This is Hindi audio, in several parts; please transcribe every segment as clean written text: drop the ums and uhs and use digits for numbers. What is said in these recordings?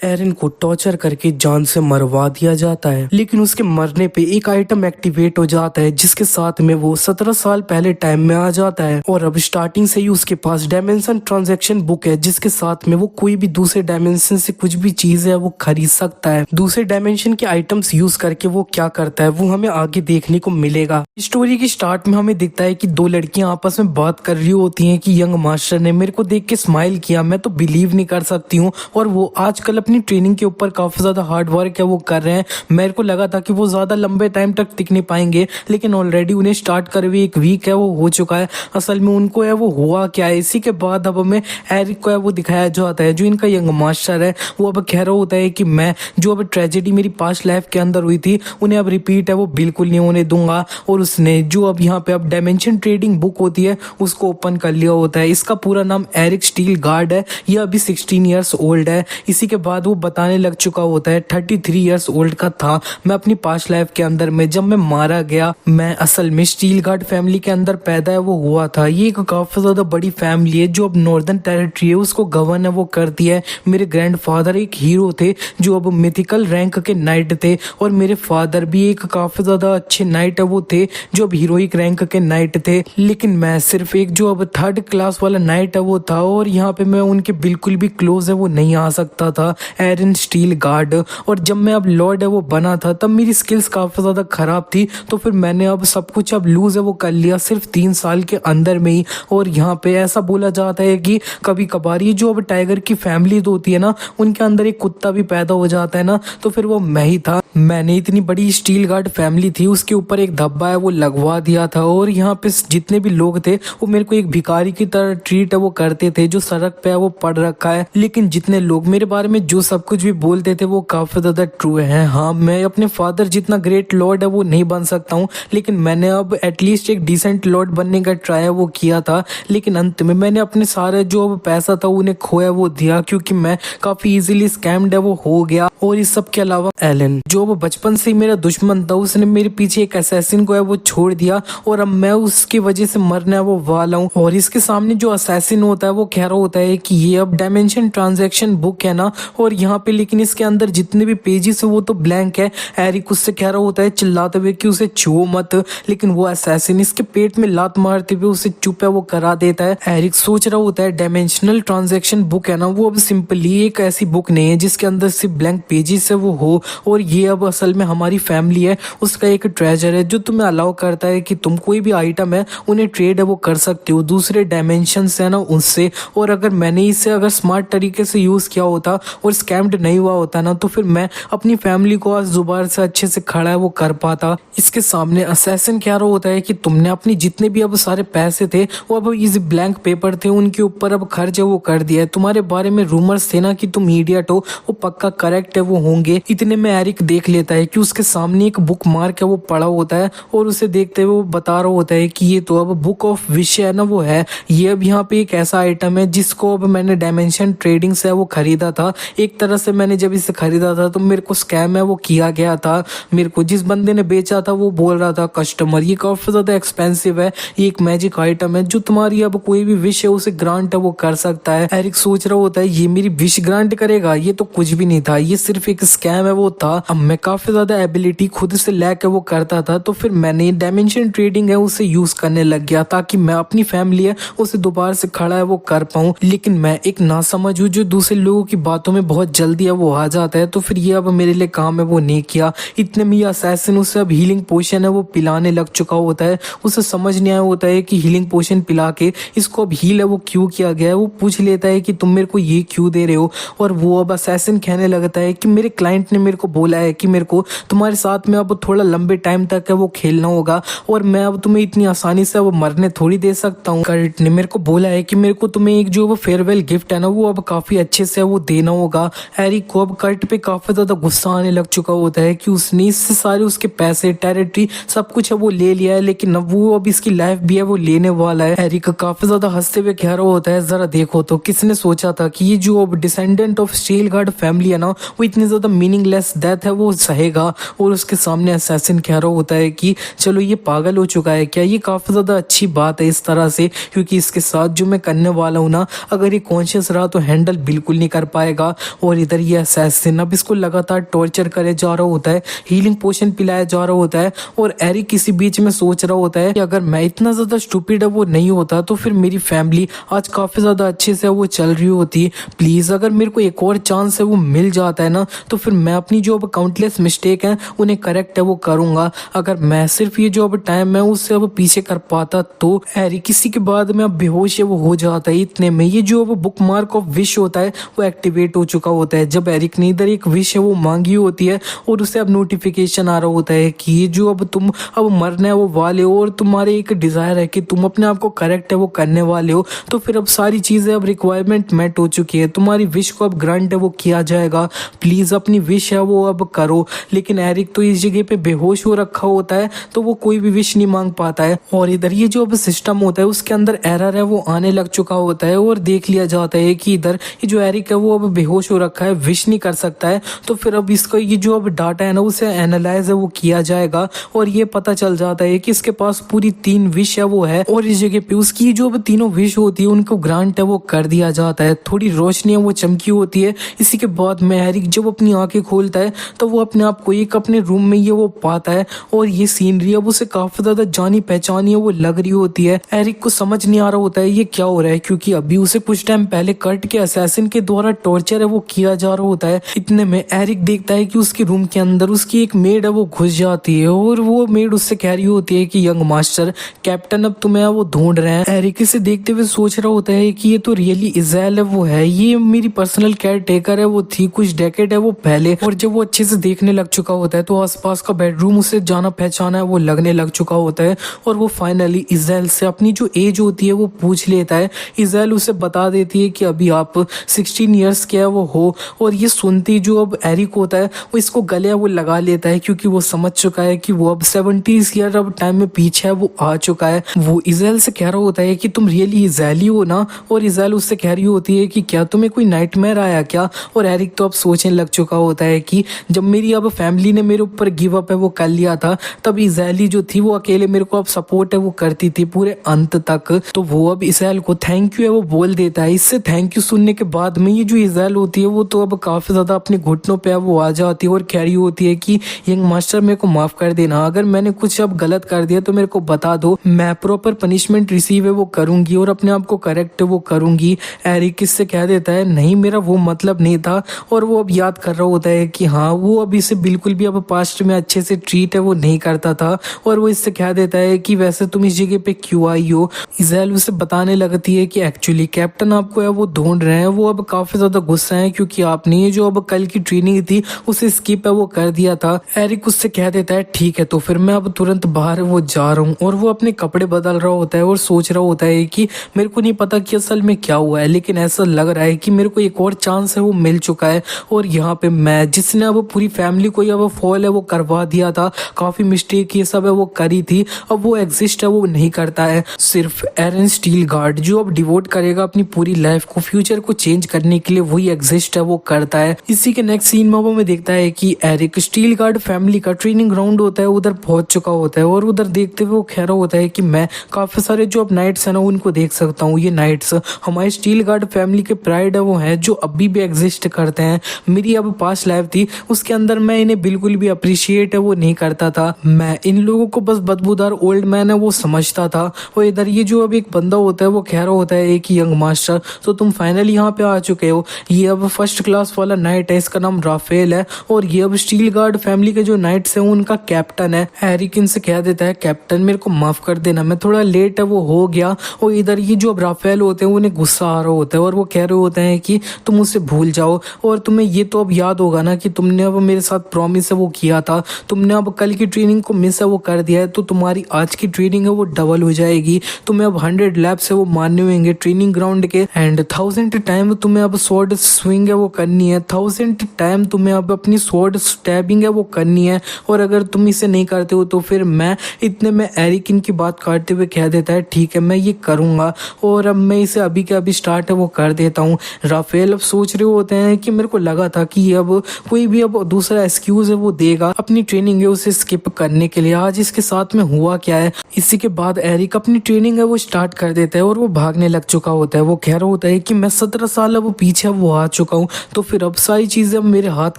एरिन को टॉर्चर करके जान से मरवा दिया जाता है, लेकिन उसके मरने पे एक आइटम एक्टिवेट हो जाता है जिसके साथ में वो 17 साल पहले टाइम में आ जाता है। और अब स्टार्टिंग से ही उसके पास डायमेंशन ट्रांजैक्शन बुक है जिसके साथ में वो कोई भी दूसरे डायमेंशन से कुछ भी चीज है वो खरीद सकता है। दूसरे डायमेंशन के आइटम्स यूज करके वो क्या करता है वो हमें आगे देखने को मिलेगा। स्टोरी के स्टार्ट में हमें दिखता है कि दो लड़कियां आपस में बात कर रही होती हैं कि यंग मास्टर ने मेरे को देख के स्माइल किया, मैं तो बिलीव नहीं कर सकती हूँ। और वो आजकल अपनी ट्रेनिंग के ऊपर काफी ज्यादा हार्ड वर्क है वो कर रहे हैं। मेरे को लगा था कि वो ज्यादा लंबे टाइम तक टिक नहीं पाएंगे, लेकिन ऑलरेडी उन्हें स्टार्ट कर हुए 1 वीक है वो हो चुका है। असल में उनको है वो हुआ क्या है, इसी के बाद अब हमें एरिक को है वो दिखाया जाता है जो इनका यंग मास्टर है। वो अब कह रहा होता है कि मैं जो अब ट्रेजेडी मेरी पास्ट लाइफ के अंदर हुई थी उन्हें अब रिपीट है वो बिल्कुल नहीं होने दूंगा। और उसने जो अब यहाँ पे अब डायमेंशन ट्रेडिंग बुक होती है उसको ओपन कर लिया होता है। इसका पूरा नाम एरिक स्टील गार्ड है। ये अभी 16 ईयर्स ओल्ड है। इसी के बाद वो बताने लग चुका होता है 33 ईयर्स ओल्ड का था मैं अपनी पास्ट लाइफ के अंदर में, जब मैं मारा गया मैं असल में स्टील गार्ड फैमिली के अंदर पैदा है वो हुआ था। ये एक काफी ज्यादा बड़ी फैमिली है जो अब नॉर्दर्न टेरिटरी है उसको गवर्न है वो करती है। मेरे ग्रैंडफादर एक हीरो थे जो अब मिथिकल रैंक के नाइट थे, और मेरे फादर भी एक काफी ज्यादा अच्छे नाइट है वो थे जो अब हीरोइक रैंक के नाइट थे। लेकिन मैं सिर्फ एक जो अब 3rd क्लास वाला नाइट है वो था, और यहाँ पे मैं उनके बिल्कुल भी क्लोज है वो नहीं आ सकता था। एरिन स्टील गार्ड। और जब मैं अब लॉर्ड है वो बना था तब मेरी स्किल्स काफी ज्यादा खराब थी, तो फिर मैंने अब सब कुछ अब लूज है वो कर लिया सिर्फ 3 साल के अंदर में ही। और यहाँ पे ऐसा बोला जाता है कि कभी कभार ये जो अब टाइगर की फैमिली होती है ना उनके अंदर एक कुत्ता भी पैदा हो जाता है ना, तो फिर वो मैं ही था। मैंने इतनी बड़ी स्टील गार्ड फैमिली थी उसके ऊपर एक धब्बा है वो लगवा दिया था, और यहाँ पे जितने भी लोग थे वो मेरे को एक भिखारी की तरह ट्रीट है वो करते थे जो सड़क पे है वो पड़ रखा है। लेकिन जितने लोग मेरे बारे में जो सब कुछ भी बोलते थे वो काफी ज्यादा ट्रू है। हाँ, मैं अपने फादर जितना ग्रेट लॉर्ड है वो नहीं बन सकता हूँ, लेकिन मैंने अब एटलीस्ट एक डिसेंट लॉर्ड बनने का ट्राई वो किया था। लेकिन अंत में मैंने अपने सारे जो पैसा था उन्हें खोया वो दिया, क्योंकि मैं काफी इजीली स्कैम्ड है वो हो गया। और इस सब के अलावा एलन जो वो बचपन से ही मेरा दुश्मन था उसने मेरे पीछे एक असैसिन को है वो छोड़ दिया, और अब मैं उसकी वजह से मरने वो वाला हूँ। और इसके सामने जो असैसिन होता है वो कह रहा होता है कि ये अब डायमेंशन ट्रांजैक्शन बुक है ना, और यहाँ पे लेकिन इसके अंदर जितने भी पेजेस है वो तो ब्लैंक है। एरिक उससे कह रहा होता है चिल्लाते हुए कि उसे छुओ मत, लेकिन वो असैसिन इसके पेट में लात मारते हुए उसे चुप है वो करा देता है। एरिक सोच रहा होता है डायमेंशनल ट्रांजैक्शन बुक है ना वो अब सिंपली एक ऐसी बुक नहीं है जिसके अंदर सिर्फ ब्लैंक पेजेस है वो हो, और ये अब असल में हमारी फैमिली है उसका एक ट्रेजर है जो तुम्हें अलाउ करता है कि तुम कोई भी आइटम है उन्हें ट्रेड है वो कर सकते हो दूसरे डायमेंशन है ना उनसे। और अगर मैंने इसे अगर स्मार्ट तरीके से यूज किया होता और स्कैम्ड नहीं हुआ होता ना तो फिर मैं अपनी फैमिली को आज दोबारा से अच्छे से खड़ा है वो कर पाता। इसके सामने असैसिन कह रहा होता है कि तुमने अपनी जितने भी अब सारे पैसे थे वो अब इस ब्लैंक पेपर थे उनके ऊपर अब खर्च है वो कर दिया है। तुम्हारे बारे में रूमर्स थे ना कि तुम इडियट हो वो पक्का करेक्ट है वो होंगे। इतने में एरिक देख लेता है कि उसके सामने एक बुक मार्क है वो पड़ा होता है, और उसे देखते हुए वो बता रहा होता है कि ये तो अब बुक ऑफ विश है ना वो है। ये अब यहाँ पे एक ऐसा आइटम है जिसको अब मैंने डायमेंशन ट्रेडिंग से वो खरीदा था। एक तरह से मैंने जब इसे खरीदा था तो मेरे को स्कैम है वो किया गया था। मेरे को जिस बंदे ने बेचा था वो बोल रहा था कस्टमर ये काफी ज्यादा एक्सपेंसिव है, ये एक मैजिक आइटम है जो तुम्हारी अब कोई भी विश है उसे ग्रांट है वो कर सकता है। एरिक सोच रहा होता है ये मेरी विश ग्रांट करेगा, ये तो कुछ भी नहीं था, ये सिर्फ एक स्कैम है वो था। अब मैं काफी ज्यादा एबिलिटी खुद से लेकर वो करता था, तो फिर मैंने डायमेंशन ट्रेडिंग है उसे यूज करने लग गया ताकि मैं अपनी फैमिली है उसे दोबारा से खड़ा है वो कर पाऊं। लेकिन मैं एक नासमझ हूँ जो दूसरे लोगों की बातों में बहुत जल्दी है वो आ जाता है, तो फिर ये अब मेरे लिए काम है वो नहीं किया। इतने में असैसिन उसे अब हीलिंग पोशन है वो पिलाने लग चुका होता है। उसे समझ नहीं आया होता है कि हीलिंग पोशन पिला के इसको अब हील है वो क्यों किया गया है। वो पूछ लेता है कि तुम मेरे को ये क्यों दे रहे हो, और वो अब असैसिन कहने लगता है कि मेरे क्लाइंट ने मेरे को बोला है कि मेरे को तुम्हारे साथ में अब थोड़ा लंबे टाइम तक है वो खेलना होगा, और मैं अब तुम्हें इतनी आसानी से वो मरने थोड़ी दे सकता हूँ। कर्ट ने मेरे को बोला है कि मेरे को तुम्हें एक जो वो फेयरवेल गिफ्ट है ना वो अब काफी अच्छे से वो देना होगा। एरिक को अब कर्ट पे काफी ज्यादा गुस्सा आने लग चुका होता है कि उसने इससे सारे उसके पैसे टेरिटरी सब कुछ है वो ले लिया है, लेकिन अब वो अब इसकी लाइफ भी है वो लेने वाला है। एरिक काफी ज्यादा हंसते हुए कह रहा होता है जरा देखो तो किसने सोचा था कि ये जो अब descendant of steel guard family है ना वो इतनी ज्यादा मीनिंगलेस डेथ है वो सहेगा। और उसके सामने असैसिन कह रहा होता है कि चलो ये पागल हो चुका है क्या, ये काफी ज्यादा अच्छी बात है इस तरह से, क्योंकि इसके साथ जो मैं करने वाला हूँ ना अगर ये कॉन्शियस रहा तो हैंडल बिल्कुल नहीं कर पाएगा। और इधर ये असैसिन अब इसको लगातार टॉर्चर करे जा रहा होता है, हीलिंग पोशन पिलाया जा रहा होता है। और एरिक किसी बीच में सोच रहा होता है कि अगर मैं इतना ज्यादा स्टूपिड है वो नहीं होता तो फिर मेरी फैमिली आज काफी ज्यादा अच्छे से वो चल रही होती। प्लीज अगर मेरे को एक और चांस है वो मिल जाता है ना तो फिर मैं अपनी जो अब काउंटलेस मिस्टेक है उन्हें करेक्ट है वो करूंगा। अगर मैं सिर्फ ये जो अब टाइम है उससे अब पीछे कर पाता तो एरिक किसी के बाद में अब बेहोश है वो हो जाता है। इतने में ये जो अब बुक मार्क ऑफ विश होता है वो एक्टिवेट हो चुका होता है। जब एरिक ने इधर एक विश है वो मांगी होती है और उसे अब नोटिफिकेशन आ रहा होता है कि ये जो अब तुम अब मरने वो वाले हो और तुम्हारे एक डिजायर है कि तुम अपने आप को करेक्ट है वो करने वाले हो, तो फिर अब सारी चीजें अब रिक्वायरमेंट मेट हो चुकी है, तुम्हारी विश को अब ग्रांट है वो किया जाएगा, प्लीज अपनी विश है वो अब करो। लेकिन एरिक तो इस जगह पे बेहोश हो रखा होता है तो वो कोई भी विश नहीं मांग पाता है। और इधर ये जो अब सिस्टम होता है उसके अंदर एरर है वो आने लग चुका होता है और देख लिया जाता है कि इधर ये जो एरिक है वो अब बेहोश हो रखा है, विश नहीं कर सकता है। तो फिर अब इसका ये जो अब डाटा है ना उसे एनालाइज है वो किया जाएगा और ये पता चल जाता है कि इसके पास पूरी 3 विश है वो है और इस जगह पे उसकी जो अब तीनों विश होती है उनको ग्रांट है वो कर दिया जाता है। थोड़ी रोशनी है वो चमकी होती है। इसी के बाद में एरिक जब अपनी आंखें खोलता है तो वो अपने आप को एक अपने रूम में ये वो पाता है और ये सीनरी अब उसे काफी ज्यादा जानी पहचानी है वो लग रही होती है। एरिक को समझ नहीं आ रहा होता है ये क्या हो रहा है, क्योंकि अभी उसे कुछ टाइम पहले कर्ट के असैसिन के द्वारा टॉर्चर है वो किया जा रहा होता है। इतने में एरिक देखता है कि उसके रूम के अंदर उसकी एक मेड है वो घुस जाती है और वो मेड उससे कह रही होती है कि यंग मास्टर कैप्टन अब तुम्हें वो ढूंढ रहे हैं। एरिक इसे देखते हुए सोच रहा होता है कि ये तो रियली इज़राइल है वो है, ये मेरी पर्सनल केयर टेकर है वो थी कुछ डेकेड है वो पहले। और जब वो अच्छे से देखने लग चुका होता है तो आसपास का बेडरूम उसे जाना पहचाना है वो लगने लग चुका होता है और वो फाइनली इज़राइल से अपनी जो एज होती है वो पूछ लेता है। इज़राइल उसे बता देती है कि अभी आप 16 ईयर्स के है वो हो। और ये सुनती जो अब एरिक होता है वो इसको गले वो लगा लेता है क्योंकि वो समझ चुका है कि वो अब 70 ईयर अब टाइम में पीछे है वो आ चुका है। वो इज़राइल से कह रहा होता है कि तुम रियली इज़राइली हो ना, और इज़राइल उससे कह रही होती है कि क्या तुम्हें कोई नाइटमेयर आया क्या। और एरिक तो अब सोचने लग चुका होता है कि जब मेरी अब फैमिली ने मेरे ऊपर गिव अप है वो कर लिया था तब इज़राइली जो थी वो अकेले मेरे को अब सपोर्ट है वो करती थी पूरे अंत तक। तो वो अब इज़राइल को थैंक यू है वो बोल देता है। इससे थैंक यू सुनने के बाद में ये जो इज़राइल होती है वो तो अब काफी ज्यादा अपने घुटनों पे वो आ जाती है और कह रही होती है कि यंग मास्टर मेरे को माफ कर देना, अगर मैंने कुछ अब गलत कर दिया तो मेरे को बता दो, मैं प्रॉपर पनिशमेंट रिसीव है वो करूंगी और अपने आप को करेक्ट वो करूंगी। एरिक इससे कह देता है नहीं मेरा वो मतलब नहीं था। और वो अब याद कर रहा होता है कि हाँ वो अब इसे बिल्कुल भी अब पास्ट में अच्छे से ट्रीट है वो नहीं करता था। और वो इससे कह देता है कि वैसे तुम इस जगह पे क्यों आई हो। इज़राइल उसे बताने लगती है कि एक्चुअली कैप्टन आपको है वो ढूंढ रहे हैं, वो अब काफी ज्यादा गुस्सा है क्योंकि आपने ये जो अब कल की ट्रेनिंग थी उसे स्किप है वो कर दिया था। एरिक उससे कह देता है ठीक है तो फिर मैं अब तुरंत बाहर वो जा रहा हूँ। और वो अपने कपड़े बदल रहा होता है और सोच रहा होता है कि मेरे को नहीं पता कि असल में क्या हुआ है, लेकिन ऐसा लग रहा है कि मेरे को एक और चांस है वो मिल चुका है। और यहाँ पे मैं जिसने अब पूरी फैमिली को अब फॉल है वो करवा दिया था, काफी मिस्टेक ये सब है वो करी थी, अब वो एग्जिस्ट है वो नहीं करता है। सिर्फ एरन स्टील गार्ड जो अब डिवोट करेगा अपनी पूरी लाइफ को फ्यूचर को चेंज करने के लिए वही एग्जिस्ट है वो करता है। इसी के नेक्स्ट सीन में वो में देखता है कि एरिक स्टील गार्ड फैमिली का ट्रेनिंग ग्राउंड होता है उधर पहुंच चुका होता है और उधर देखते हुए वो कह रहा होता है कि मैं काफी सारे जो अब नाइट्स है ना उनको देख सकता हूँ। ये नाइट्स हमारे स्टील गार्ड फैमिली के प्राइड है वो है जो अभी भी एग्जिस्ट करते हैं। मेरी अब पास्ट लाइफ थी उसके अंदर मैं इन्हें बिल्कुल भी अप्रिशिएट है वो नहीं करता था, मैं इन लोगों को बस बदबूदार ओल्ड मैन है वो समझता था। और इधर ये जो अब एक बंदा होता है वो कह रहा होता है कि यंग मास्टर तो तुम फाइनली यहाँ पे आ चुके हो, ये अब फर्स्ट क्लास वाला नाइट है, इसका नाम राफेल है और ये अब स्टील गार्ड फैमिली के जो नाइट्स है उनका कैप्टन है। एरिक इनसे कह देता है कैप्टन मेरे को माफ कर देना मैं थोड़ा लेट है वो हो गया। और इधर ये जो अब राफेल होते हैं उन्हें गुस्सा आ रहा होता है और वो कह रहे होते हैं कि तुम उसे भूल जाओ और तुम्हें ये तो अब याद होगा ना कि तुमने अब मेरे साथ प्रॉमिस है वो किया था, तुमने अब कल की ट्रेनिंग को मिस है वो कर दिया है तो तुम्हारी आज की ट्रेनिंग है वो डबल हो जाएगी, तुम्हें अब 100 लैप्स है वो मारने होंगे ट्रेनिंग ग्राउंड के एंड 1000 टाइम तुम्हें अब स्वॉर्ड स्विंग है वो करनी है, 1000 टाइम तुम्हें अब अपनी स्वॉर्ड स्टैबिंग है वो करनी है। और अगर तुम इसे नहीं करते हो तो फिर मैं इतने में एरिक इनकी बात काटते हुए कह देता है ठीक है मैं ये करूंगा और अब मैं इसे अभी के अभी स्टार्ट है वो कर देता हूँ। राफेल अब सोच रहे होते हैं कि मेरे को लगा था कि अब कोई भी अब दूसरा एक्सक्यूज है वो देगा अपनी ट्रेनिंग है उसे स्किप करने के लिए, आज इसके साथ में हुआ क्या है। इसी के बाद एरिक अपनी ट्रेनिंग है वो स्टार्ट कर देता है और वो भागने लग चुका होता है। वो कह रहा होता है कि मैं 17 साल अब पीछे वो आ चुका हूँ, तो फिर अब सारी चीज़ें अब मेरे हाथ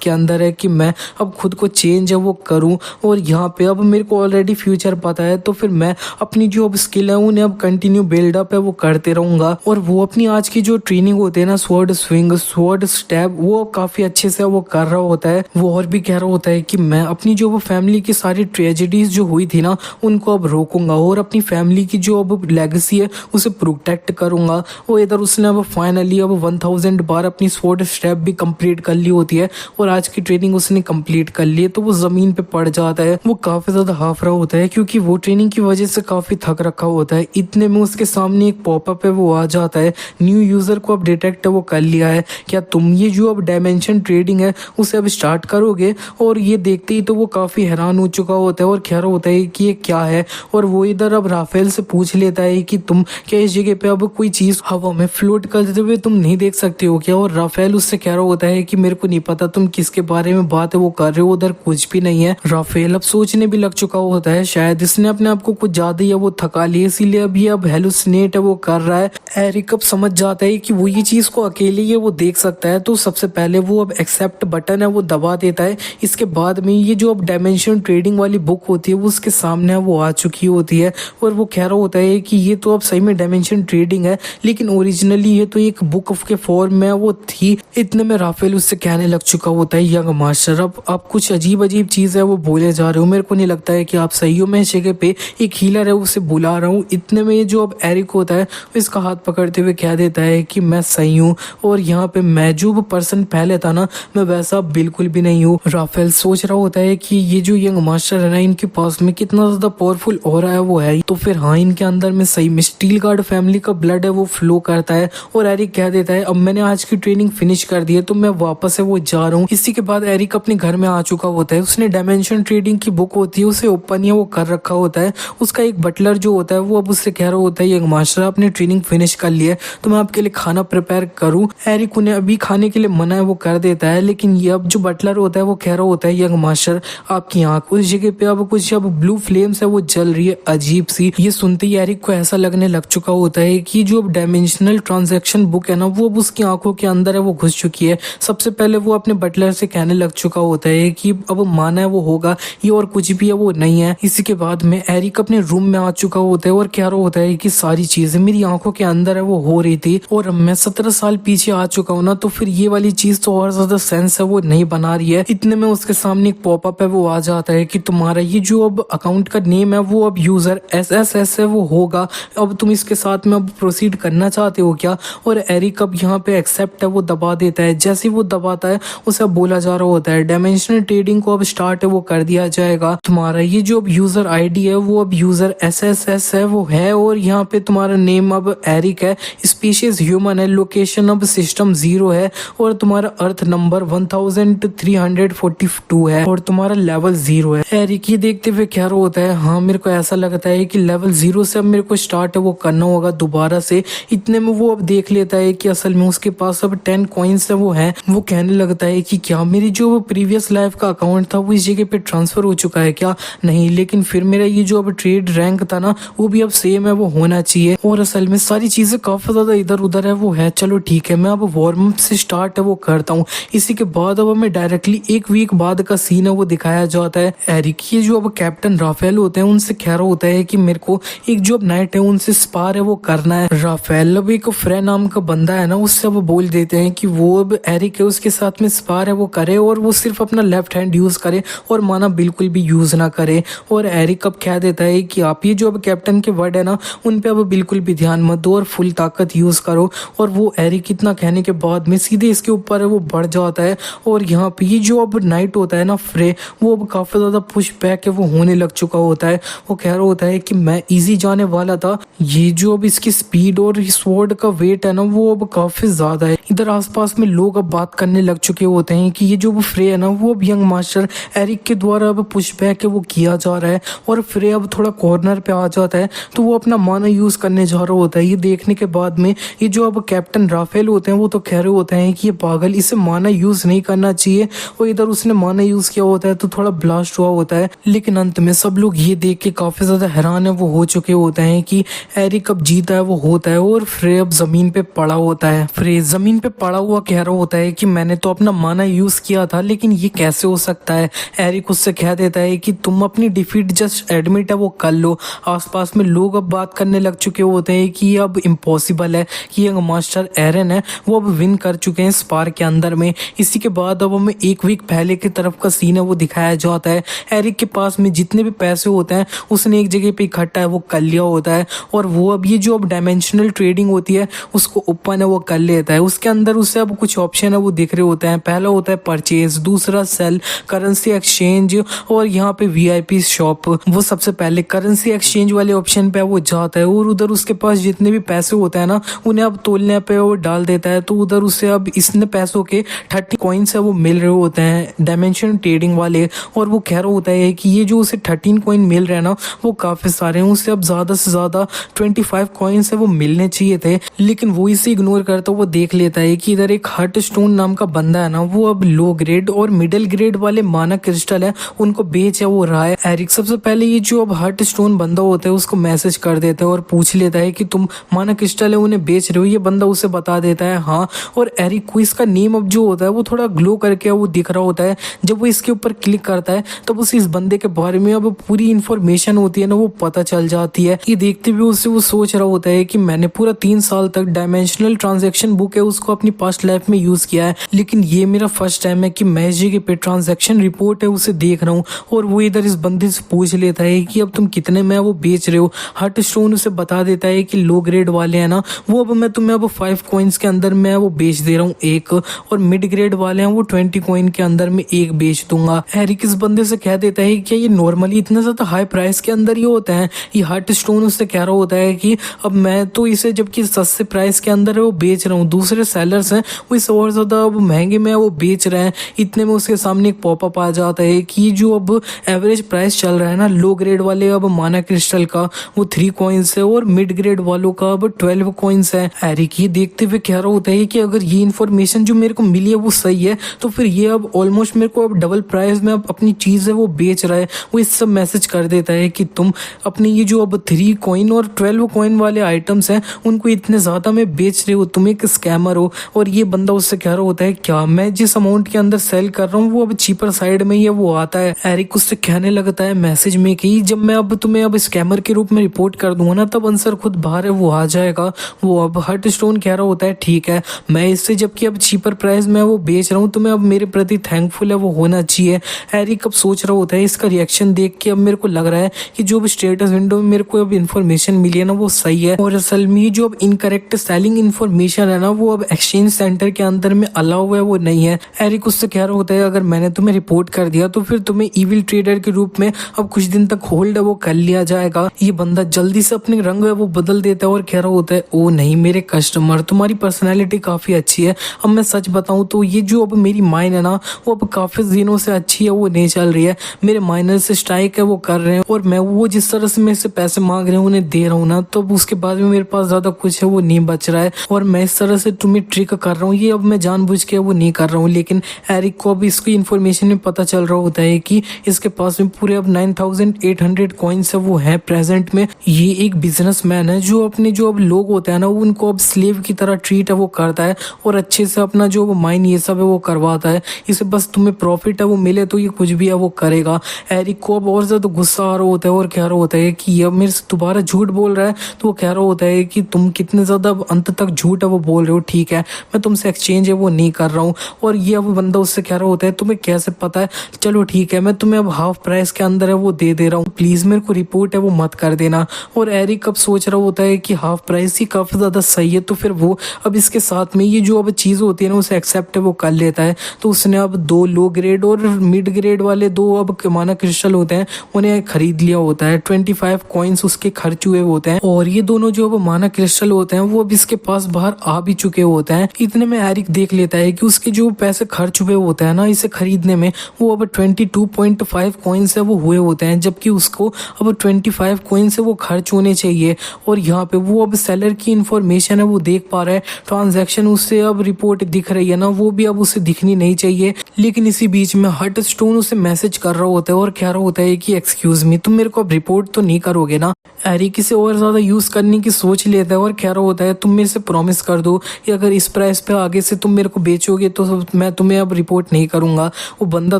के अंदर है कि मैं अब खुद को चेंज है वो करूँ। और यहाँ पे अब मेरे को ऑलरेडी फ्यूचर पता है, तो फिर मैं अपनी जो अब स्किल है उन्हें अब कंटिन्यू बिल्डअप है वो करते रहूँगा। और वो अपनी आज की जो ट्रेनिंग होती है ना, स्वॉर्ड स्विंग, स्वॉर्ड स्टैब, वो काफ़ी अच्छे से वो कर रहा होता है। वो और भी कह रहा होता है कि मैं अपनी जो वो फैमिली की सारी ट्रेजेडीज जो हुई थी ना उनको अब रोकूंगा और अपनी फैमिली की जो अब लेगेसी है उसे प्रोटेक्ट करूंगा। और इधर उसने अब फाइनली अब 1000 बार अपनी स्वॉर्ड स्टेप भी कंप्लीट कर ली होती है और आज की ट्रेनिंग उसने कंप्लीट कर ली है, तो वो जमीन पे पड़ जाता है। वो काफी ज्यादा हाफ रहा होता है क्योंकि वो ट्रेनिंग की वजह से काफी थक रखा होता है। इतने में उसके सामने एक पॉपअप है वो आ जाता है, न्यू यूजर को अब डिटेक्ट वो कर लिया है, क्या तुम ये जो अब डायमेंशन ट्रेडिंग है उसे अब स्टार्ट करोगे। और ये देखते ही तो वो काफी हैरान हो चुका होता है और कह रहा होता है कि ये क्या है। और वो इधर अब राफेल से पूछ लेता है कि तुम क्या इस जगह पे अब कोई चीज हवा में फ्लोट करते हुए तुम नहीं देख सकते हो क्या। और राफेल उससे कह रहा होता है कि मेरे को नहीं पता तुम किसके बारे में बात है वो कर रहे हो, उधर कुछ भी नहीं है। राफेल अब सोचने भी लग चुका होता है, शायद इसने अपने आप को कुछ ज्यादा ही वो थका लिया, इसीलिए अब ये अब हेलुसिनेट है वो कर रहा है। एरिक अब समझ जाता है कि वो ये चीज को अकेले ही वो देख सकता है, तो सबसे पहले वो अब एक्सेप्ट बटन है वो दबा देता है। इसके बाद में ये जो अब डायमेंशन ट्रेडिंग वाली बुक होती है वो उसके सामने वो आ चुकी होती है और वो कह रहा होता है कि ये तो अब सही में डायमेंशन ट्रेडिंग है, लेकिन ओरिजिनली ये तो एक बुक के फॉर्म में वो थी। इतने में राफेल उससे कहने लग चुका होता है, यंग मास्टर अब आप कुछ अजीब अजीब चीज है वो बोले जा रहे हो, मेरे को नहीं लगता है कि आप सही हो, मैं इस जगह पे एक हीलर है उसे बुला रहा हूँ। इतने में ये जो अब एरिक होता है इसका हाथ पकड़ते हुए कह देता है कि मैं सही हूँ और यहाँ पे मैं जो पर्सन पहले था ना मैं वैसा बिल्कुल भी नहीं हूँ। राफेल सोच रहा होता है कि ये जो यंग मास्टर है ना इनके पास में कितना ज्यादा पावरफुल हो रहा है वो है, तो फिर हाँ इनके अंदर में सही में स्टील गार्ड फैमिली का ब्लड है वो फ्लो करता है। और एरिक कह देता है अब मैंने आज की ट्रेनिंग फिनिश कर दी है तो मैं वापस है वो जा रहा हूँ। इसी के बाद एरिक अपने घर में आ चुका होता है, उसने डायमेंशन ट्रेडिंग की बुक होती है उसे ओपन या वो कर रखा होता है। उसका एक बटलर जो होता है वो अब उससे कह रहा होता है यंग मास्टर आपने ट्रेनिंग फिनिश कर ली है तो मैं आपके लिए खाना प्रिपेयर करूँ। एरिक उन्हें अभी खाने के लिए मना है वो कर देता है, लेकिन ये अब जो बटलर होता है वो कह रहा होता है यंग मास्टर आपकी आंख उस जगह पे अब कुछ अब ब्लू फ्लेम्स है वो जल रही है अजीब सी। ये सुनते ही एरिक को ऐसा लगने लग चुका होता है कि जो अब डायमेंशनल ट्रांजैक्शन बुक है ना वो अब उसकी आंखों के अंदर है वो घुस चुकी है। सबसे पहले वो अपने बटलर से कहने लग चुका होता है कि अब माना है वो होगा ये और कुछ भी है वो नहीं है। इसी के बाद में एरिक अपने रूम में आ चुका होता है और कह रहा होता है कि सारी चीजें मेरी आंखों के अंदर है वो हो रही थी और मैं 17 साल पीछे आ चुका हूँ ना, तो फिर ये वाली चीज तो और ज्यादा सेंस है वो नहीं बना रही है। इतने में उसके सामने एक पॉपअप है वो आ जाता है कि तुम्हारा ये जो अब अकाउंट का नेम है वो अब यूजर SSS है वो होगा, अब तुम इसके साथ में अब प्रोसीड करना चाहते हो क्या। और एरिक अब यहाँ पे एक्सेप्ट है वो दबा देता है। जैसे ही वो दबाता है उसे अब बोला जा रहा होता है डायमेंशनल ट्रेडिंग को अब स्टार्ट है वो कर दिया जाएगा, तुम्हारा ये जो अब यूजर आईडी है वो अब यूजर SSS है वो है और यहाँ पे तुम्हारा नेम अब एरिक है, स्पीशीज ह्यूमन है, लोकेशन अब सिस्टम 0 है और तुम्हारा अर्थ नंबर 1342 है और तुम्हारा लेवल 0 है। एरिक ये देखते हुए कह रहा होता है हाँ मेरे को ऐसा लगता है कि लेवल 0 से अब मेरे को स्टार्ट है वो करना होगा दोबारा से। इतने में वो अब देख लेता है कि असल में उसके पास अब 10 कॉइन्स है वो है। वो कहने लगता है कि क्या मेरी जो प्रीवियस लाइफ का अकाउंट था वो इस जगह पे ट्रांसफर हो चुका है क्या, नहीं लेकिन फिर मेरा ये जो अब ट्रेड रैंक था ना वो भी अब सेम है वो होना चाहिए और असल में सारी चीजें काफी ज्यादा इधर उधर है वो है। चलो ठीक है मैं अब वार्म अप से स्टार्ट है वो करता हूँ। इसी के बाद अब हमें डायरेक्टली एक वीक बाद का सीन है वो दिखाया जाता है। एरिक ये जो अब कैप्टन राफेल होते हैं उनसे कह रहा होता है कि मेरे को एक जो अब नाइट है उनसे स्पार है वो करना है। राफेल अब एक फ्रे नाम का बंदा है ना उससे अब बोल देते हैं कि वो अब एरिक है उसके साथ में स्पार है वो करे और वो सिर्फ अपना लेफ्ट हैंड यूज करे और माना बिल्कुल भी यूज ना करे। और एरिक अब कह देता है कि आप ये जो अब कैप्टन के वर्ड है ना उन पे अब बिल्कुल भी ध्यान मत दो और फुल ताकत यूज करो। और वो एरिक इतना कहने के बाद में सीधे इसके ऊपर है वो बढ़ जाता है और यहाँ पे ये जो अब नाइट होता है ना फ्रे वो अब काफी ज्यादा पुश बैक है वो होने लग चुका होता है। वो कह रहा होता है कि मैं इजी जाने वाला था, ये जो अब इसकी स्पीड और स्वॉर्ड का वेट है ना वो अब काफी ज्यादा है। इधर आसपास में लोग अब बात करने लग चुके होते हैं कि ये जो फ्रे है ना वो अब यंग मास्टर एरिक के द्वारा अब पुश बैक है वो किया जा रहा है और फ्रे अब थोड़ा कॉर्नर पे आ जाता है तो वो अपना माना यूज करने जा रहा होता है। ये देखने के बाद में ये जो अब कैप्टन राफेल होते हैं वो तो कह रहे होते हैं कि ये पागल, इसे माना यूज नहीं करना चाहिए और इधर उसने माना यूज किया होता है तो थोड़ा ब्लास्ट हुआ होता है। लेकिन अंत में सब लोग ये देख के काफी ज्यादा हैरान है वो हो चुके होते हैं कि एरिक अब जीता है वो होता है और फ्रे अब जमीन पे पड़ा होता है। फ्रे जमीन पे पड़ा हुआ कह रहा होता है कि मैंने तो अपना माना यूज किया था, लेकिन ये कैसे हो सकता है। एरिक उससे कह देता है कि तुम अपनी डिफीट जस्ट एडमिट है वो कर लो। आसपास में लोग अब बात करने लग चुके होते हैं कि ये अब इम्पॉसिबल है कि यंग मास्टर एरन है वो अब विन कर चुके हैं स्पार के अंदर में। इसी के बाद अब हमें एक वीक पहले की तरफ का सीन है वो दिखाया जाता है। एरिक के पास में जितने भी पैसे होते हैं उसने एक जगह पे इकट्ठा है वो कर लिया होता है, और वो अब ये जो अब डायमेंशनल ट्रेडिंग होती है उसको ओपन है वो कर लेता है। उसके अंदर उससे अब कुछ ऑप्शन है वो दिख रहे होते हैं। पहला होता है परचेज, दूसरा सेल, करेंसी एक्सचेंज, और यहाँ पे वीआईपी शॉप। वो सबसे पहले करेंसी एक्सचेंज वाले ऑप्शन पे वो जाता है और उधर उसके पास जितने भी पैसे होते हैं ना उन्हें अब तोलने पे वो डाल देता है। तो उधर उसे अब इसने पैसों के 30 कॉइन्स है वो मिल रहे होते हैं डायमेंशन ट्रेडिंग वाले, और वो कह रहा होता है कि ये जो उसे 13 कॉइन मिल रहे हैं ना वो काफी सारे हैं, उसे अब ज्यादा से ज्यादा 25 कॉइन्स है वो मिलने चाहिए थे। लेकिन वो इसे इग्नोर करता वो देख लेता है कि इधर एक हर्ट स्टोन नाम का बंदा है ना वो अब लो ग्रेड और मिडिल ग्रेड वाले माना क्रिस्टल है उनको बेच है वो रहा है। एरिक सबसे पहले ये जो अब हर्ट स्टोन बंदा होता है उसको मैसेज कर देता है और पूछ लेता है कि तुम माना क्रिस्टल है उन्हें बेच रहे हो। ये बंदा उसे बता देता है हाँ, और एरिक को इसका नेम अब जो होता है वो थोड़ा ग्लो करके वो दिख रहा होता है। जब वो इसके ऊपर क्लिक करता है तब उसे इस बंदे के बारे में अब पूरी इन्फॉर्मेशन होती है ना वो पता चल जाती है। ये देखते हुए उससे वो सोच रहा होता है कि मैंने पूरा 3 साल तक डायमेंशनल ट्रांजैक्शन बुक है उसको अपनी पास्ट लाइफ में यूज किया है, लेकिन ये मेरा फर्स्ट टाइम है कि मैं इस जगह पे ट्रांजैक्शन रिपोर्ट है उसे देख रहा हूँ। और वो इधर इस बंदे से पूछ लेता है कि अब तुम कितने में वो बेच रहे हो। हर्ट स्टोन उसे बता देता है कि लो ग्रेड वाले हैं ना वो अब मैं तुम्हें अब 5 कॉइन्स के अंदर मैं वो बेच दे रहा हूँ एक, और मिड ग्रेड वाले हैं वो 20 कॉइन के अंदर में एक बेच दूंगा। एरिक इस बंदे से कह देता है कि ये नॉर्मली इतना ज्यादा हाई प्राइस के अंदर ही होता है। ये हर्ट स्टोन उससे कह रहा होता है कि अब मैं तो इसे जबकि सस्ते प्राइस के अंदर है वो बेच रहा हूँ, दूसरे सेलर्स हैं वो इसे और ज्यादा अब महंगे में वो बेच रहे हैं। इतने में उसके सामने एक पॉपअप आ जाता है कि जो अब एवरेज प्राइस चल रहा है ना लो ग्रेड वाले अब माना क्रिस्टल का वो 3 कॉइन्स है और मिड ग्रेड वालों का अब 12 कॉइन्स है। एरिक ये देखते हुए कह रहा होता है कि अगर ये इन्फॉर्मेशन जो मेरे को मिली है वो सही है तो फिर ये अब ऑलमोस्ट मेरे को अब डबल प्राइस में अब अपनी चीज है वो बेच रहा है। वो इस सब मैसेज कर देता है कि तुम अपनी ये जो अब 3 कॉइन और 12 कॉइन वाले आइटम्स हैं उनको इतने ज्यादा में बेच रहे हो, तुम एक स्कैमर हो। और ये बंदा उससे कह रहा होता है क्या मैं जिस अमाउंट के अंदर सेल कर रहा हूँ वो अब चीपर साइड में ही है वो आता है। एरिक उससे कहने लगता है मैसेज में कि जब मैं अब तुम्हें अब स्कैमर के रूप में रिपोर्ट कर दूंगा ना तब आंसर खुद बाहर है वो आ जाएगा। वो अब हर्ट स्टोन कह रहा होता है ठीक है मैं इससे जबकि अब चीपर प्राइस में वो बेच रहा हूँ तुम्हें अब मेरे प्रति थैंकफुल है वो होना चाहिए। एरिक अब सोच रहा होता है इसका रिएक्शन देख के अब मेरे को लग रहा है कि जो भी स्टेटस विंडो में मेरे को अब इन्फॉर्मेशन मिली है ना वो सही है, और असल में जो अब इनकरेक्ट सेलिंग इन्फॉर्मेशन है ना वो अब एक्सचेंज सेंटर के अंदर में अलाउ है वो नहीं है। एरिक उससे कह रहा होता है अगर मैंने तुम्हें रिपोर्ट कर दिया तो फिर तुम्हें इविल ट्रेडर के रूप में अब कुछ दिन तक होल्ड है वो कर लिया जाएगा। ये बंदा जल्दी से अपने रंग है वो बदल देता है और कह रहा होता है ओ नहीं मेरे कस्टमर तुम्हारी पर्सनैलिटी काफी अच्छी है। अब मैं सच बताऊं तो ये जो अब मेरी माइन है ना वो अब काफी दिनों से अच्छी है वो नहीं चल रही है। मेरे माइनर से स्ट्राइक है वो कर रहे हैं और मैं वो जिस तरह से मेरे से पैसे मांग रहे हैं उन्हें दे रहा हूँ ना तो उसके बाद में मेरे पास ज्यादा कुछ है वो नहीं बच रहा है, और मैं इस तरह से तुम्हें ट्रिक कर रहा हूँ ये अब मैं जानबूझ के वो नहीं कर रहा हूँ। लेकिन एरिक को अब इसकी इन्फॉर्मेशन में पता चल रहा होता है कि इसके पास में पूरे अब 9800 कॉइन्स है वो है प्रेजेंट में। ये एक बिजनेसमैन है जो अपने जो अब लोग होते हैं ना उनको अब स्लेव की तरह ट्रीट है वो करता है और अच्छे से अपना जो माइन ये सब है वो करवाता है। इसे बस तुम्हें प्रॉफिट है वो मिले तो ये कुछ भी है वो करेगा। एरिक को अब और ज्यादा गुस्सा आ रहा होता है और कह रहा होता है कि ये मेरे से दोबारा झूठ बोल रहा है। तो वो कह रहा होता है कि तुम कितने ज्यादा अंत तक झूठ है वो बोल रहे हो, ठीक है मैं तुमसे एक्सचेंज है वो नहीं कर रहा हूँ। और ये अब बंदा उससे कह रहा होता है तुम्हें कैसे पता है, चलो ठीक है मैं तुम्हें अब हाफ प्राइस के अंदर है वो दे रहा हूँ, प्लीज मेरे को रिपोर्ट है वो मत कर देना। और एरिक अब सोच रहा होता है कि हाफ प्राइस ही काफी ज्यादा सही है, तो फिर वो अब इसके साथ में ये जो अब चीज होती है ना उसे एक्सेप्ट है वो कर लेता है। तो उसने अब 2 लो ग्रेड और मिड ग्रेड वाले 2 अब माना क्रिस्टल होते हैं उन्हें खरीद लिया होता है। 25 कॉइन्स उसके खर्च हुए होते हैं और ये दोनों जो अब माना क्रिस्टल होते हैं वो अब इसके पास बाहर आ भी चुके होते हैं। इतने में एरिक देख लेता है कि उसके जो पैसे खर्च हुए होते हैं ना इसे खरीदने में वो अब 22.5 कॉइन्स है वो हुए होते हैं, जबकि उसको अब 25 कॉइन्स है वो खर्च होने चाहिए। और यहाँ पे वो अब सेलर की इंफॉर्मेशन है वो देख पा रहा है, ट्रांजैक्शन उससे अब रिपोर्ट दिख रही है ना वो भी अब उसे दिखनी नहीं चाहिए, लेकिन इसी बीच में हट स्टोन उसे मैसेज कर रहा होता है और कह रहा होता है कि एक्सक्यूज मी, तुम मेरे को अब रिपोर्ट तो नहीं करोगे ना। एरिक इसे और ज्यादा यूज करने की सोच लेता है और कह रहा होता है तुम मेरे से प्रॉमिस कर दो कि अगर इस प्राइस पे आगे से तुम मेरे को बेचोगे तो मैं तुम्हें अब रिपोर्ट नहीं करूंगा। वो बंदा